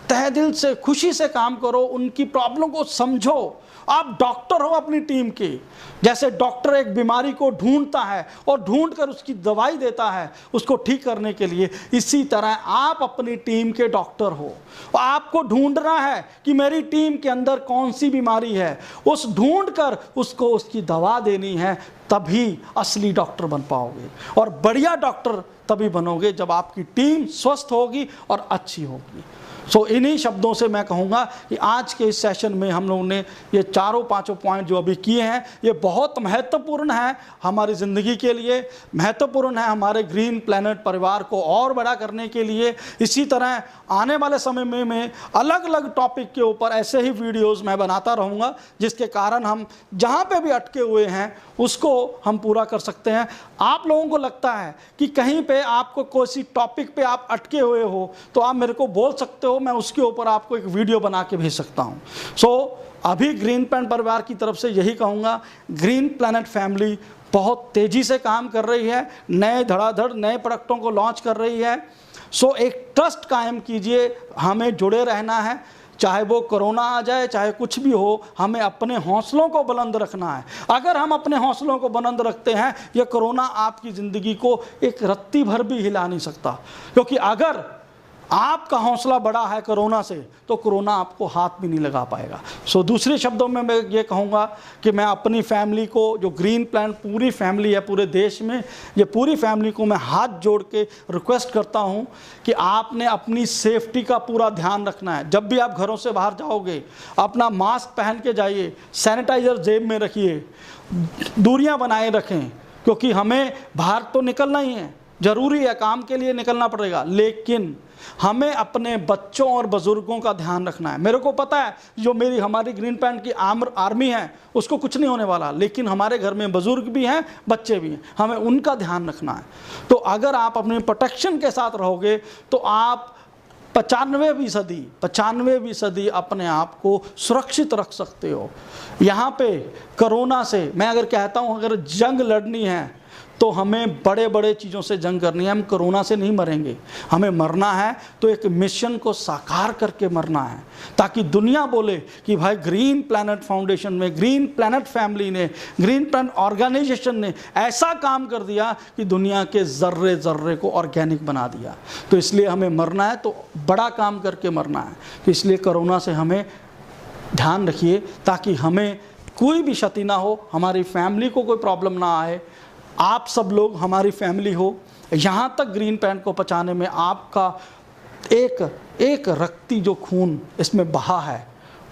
तहे दिल से खुशी से काम करो, उनकी प्रॉब्लम को समझो। आप डॉक्टर हो अपनी टीम के, जैसे डॉक्टर एक बीमारी को ढूंढता है और ढूंढकर उसकी दवाई देता है उसको ठीक करने के लिए, इसी तरह आप अपनी टीम के डॉक्टर हो। आपको ढूंढना है कि मेरी टीम के अंदर कौन सी बीमारी है, उस ढूंढकर उसको उसकी दवा देनी है, तभी असली डॉक्टर बन पाओगे। और बढ़िया डॉक्टर तभी बनोगे जब आपकी टीम स्वस्थ होगी और अच्छी होगी। सो इन्हीं शब्दों से मैं कहूँगा कि आज के इस सेशन में हम लोगों ने ये चारों पांचों पॉइंट जो अभी किए हैं, ये बहुत महत्वपूर्ण है हमारी ज़िंदगी के लिए, महत्वपूर्ण है हमारे ग्रीन प्लैनेट परिवार को और बड़ा करने के लिए। इसी तरह आने वाले समय में मैं अलग अलग टॉपिक के ऊपर ऐसे ही वीडियोज़ मैं बनाता रहूँगा, जिसके कारण हम जहाँ पे भी अटके हुए हैं उसको हम पूरा कर सकते हैं। आप लोगों को लगता है कि कहीं पे आपको कोई टॉपिक पे आप अटके हुए हो, तो आप मेरे को बोल सकते हो, मैं उसके ऊपर आपको एक वीडियो बना के भेज सकता हूँ। सो अभी ग्रीन प्लैनेट परिवार की तरफ से यही कहूँगा, ग्रीन प्लैनेट फैमिली बहुत तेज़ी से काम कर रही है, नए धड़ाधड़ नए प्रोडक्टों को लॉन्च कर रही है। सो एक ट्रस्ट कायम कीजिए, हमें जुड़े रहना है, चाहे वो कोरोना आ जाए, चाहे कुछ भी हो, हमें अपने हौसलों को बुलंद रखना है। अगर हम अपने हौसलों को बुलंद रखते हैं, ये कोरोना आपकी ज़िंदगी को एक रत्ती भर भी हिला नहीं सकता, क्योंकि अगर आपका हौसला बड़ा है कोरोना से, तो कोरोना आपको हाथ भी नहीं लगा पाएगा। सो दूसरे शब्दों में मैं ये कहूँगा कि मैं अपनी फैमिली को, जो ग्रीन प्लैनेट पूरी फैमिली है पूरे देश में, ये पूरी फैमिली को मैं हाथ जोड़ के रिक्वेस्ट करता हूँ कि आपने अपनी सेफ्टी का पूरा ध्यान रखना है। जब भी आप घरों से बाहर जाओगे, अपना मास्क पहन के जाइए, सैनिटाइज़र जेब में रखिए, दूरियाँ बनाए रखें, क्योंकि हमें बाहर तो निकलना ही है, ज़रूरी है, काम के लिए निकलना पड़ेगा, लेकिन हमें अपने बच्चों और बुज़ुर्गों का ध्यान रखना है। मेरे को पता है जो हमारी ग्रीन प्लैनेट की आर्मी है उसको कुछ नहीं होने वाला, लेकिन हमारे घर में बुज़ुर्ग भी हैं, बच्चे भी हैं, हमें उनका ध्यान रखना है। तो अगर आप अपने प्रोटेक्शन के साथ रहोगे तो आप 95% अपने आप को सुरक्षित रख सकते हो। यहाँ पे कोरोना से मैं अगर कहता हूँ, अगर जंग लड़नी है तो हमें बड़े बड़े चीज़ों से जंग करनी है, हम कोरोना से नहीं मरेंगे। हमें मरना है तो एक मिशन को साकार करके मरना है, ताकि दुनिया बोले कि भाई ग्रीन प्लैनेट फाउंडेशन में, ग्रीन प्लैनेट फैमिली ने, ग्रीन प्लैनेट ऑर्गेनाइजेशन ने ऐसा काम कर दिया कि दुनिया के ज़र्रे ज़र्रे को ऑर्गेनिक बना दिया। तो इसलिए हमें मरना है तो बड़ा काम करके मरना है। तो इसलिए कोरोना से हमें ध्यान रखिए, ताकि हमें कोई भी क्षति ना हो, हमारी फैमिली को कोई प्रॉब्लम ना आए। आप सब लोग हमारी फैमिली हो। यहाँ तक ग्रीन प्लैनेट को बचाने में आपका एक रक्ती जो खून इसमें बहा है,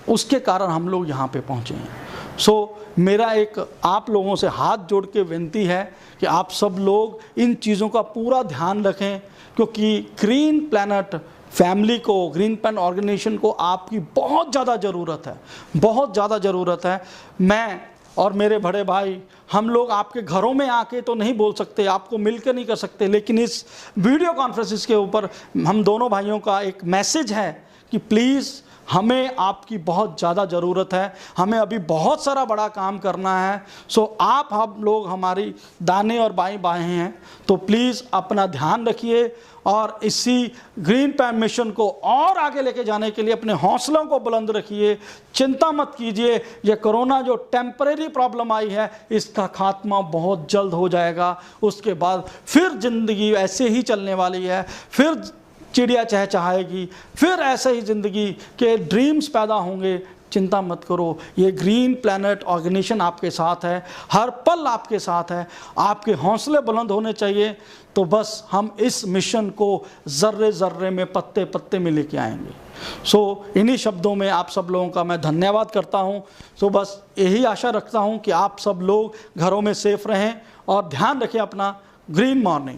उसके कारण हम लोग यहाँ पे पहुँचे हैं। सो मेरा एक आप लोगों से हाथ जोड़ के विनती है कि आप सब लोग इन चीज़ों का पूरा ध्यान रखें, क्योंकि ग्रीन प्लैनेट फैमिली को, ग्रीन प्लैनेट ऑर्गेनाइजेशन को आपकी बहुत ज़्यादा ज़रूरत है, बहुत ज़्यादा ज़रूरत है। मैं और मेरे बड़े भाई, हम लोग आपके घरों में आके तो नहीं बोल सकते, आपको मिलकर नहीं कर सकते, लेकिन इस वीडियो कॉन्फ्रेंसिस के ऊपर हम दोनों भाइयों का एक मैसेज है कि प्लीज़ हमें आपकी बहुत ज़्यादा ज़रूरत है, हमें अभी बहुत सारा बड़ा काम करना है। सो आप हम लोग हमारी दाने और बाएं बाएं हैं, तो प्लीज़ अपना ध्यान रखिए और इसी ग्रीन प्लैनेट मिशन को और आगे लेके जाने के लिए अपने हौसलों को बुलंद रखिए। चिंता मत कीजिए, ये कोरोना जो टेम्परेरी प्रॉब्लम आई है, इसका खात्मा बहुत जल्द हो जाएगा। उसके बाद फिर ज़िंदगी ऐसे ही चलने वाली है, फिर चिड़िया चहचहाएगी, फिर ऐसे ही ज़िंदगी के ड्रीम्स पैदा होंगे। चिंता मत करो, ये ग्रीन प्लैनेट ऑर्गेनाइजेशन आपके साथ है, हर पल आपके साथ है। आपके हौसले बुलंद होने चाहिए, तो बस हम इस मिशन को ज़र्रे ज़र्रे में, पत्ते पत्ते में लेके आएंगे। सो इन्हीं शब्दों में आप सब लोगों का मैं धन्यवाद करता हूँ। सो बस यही आशा रखता हूँ कि आप सब लोग घरों में सेफ रहें और ध्यान रखें अपना। Green morning.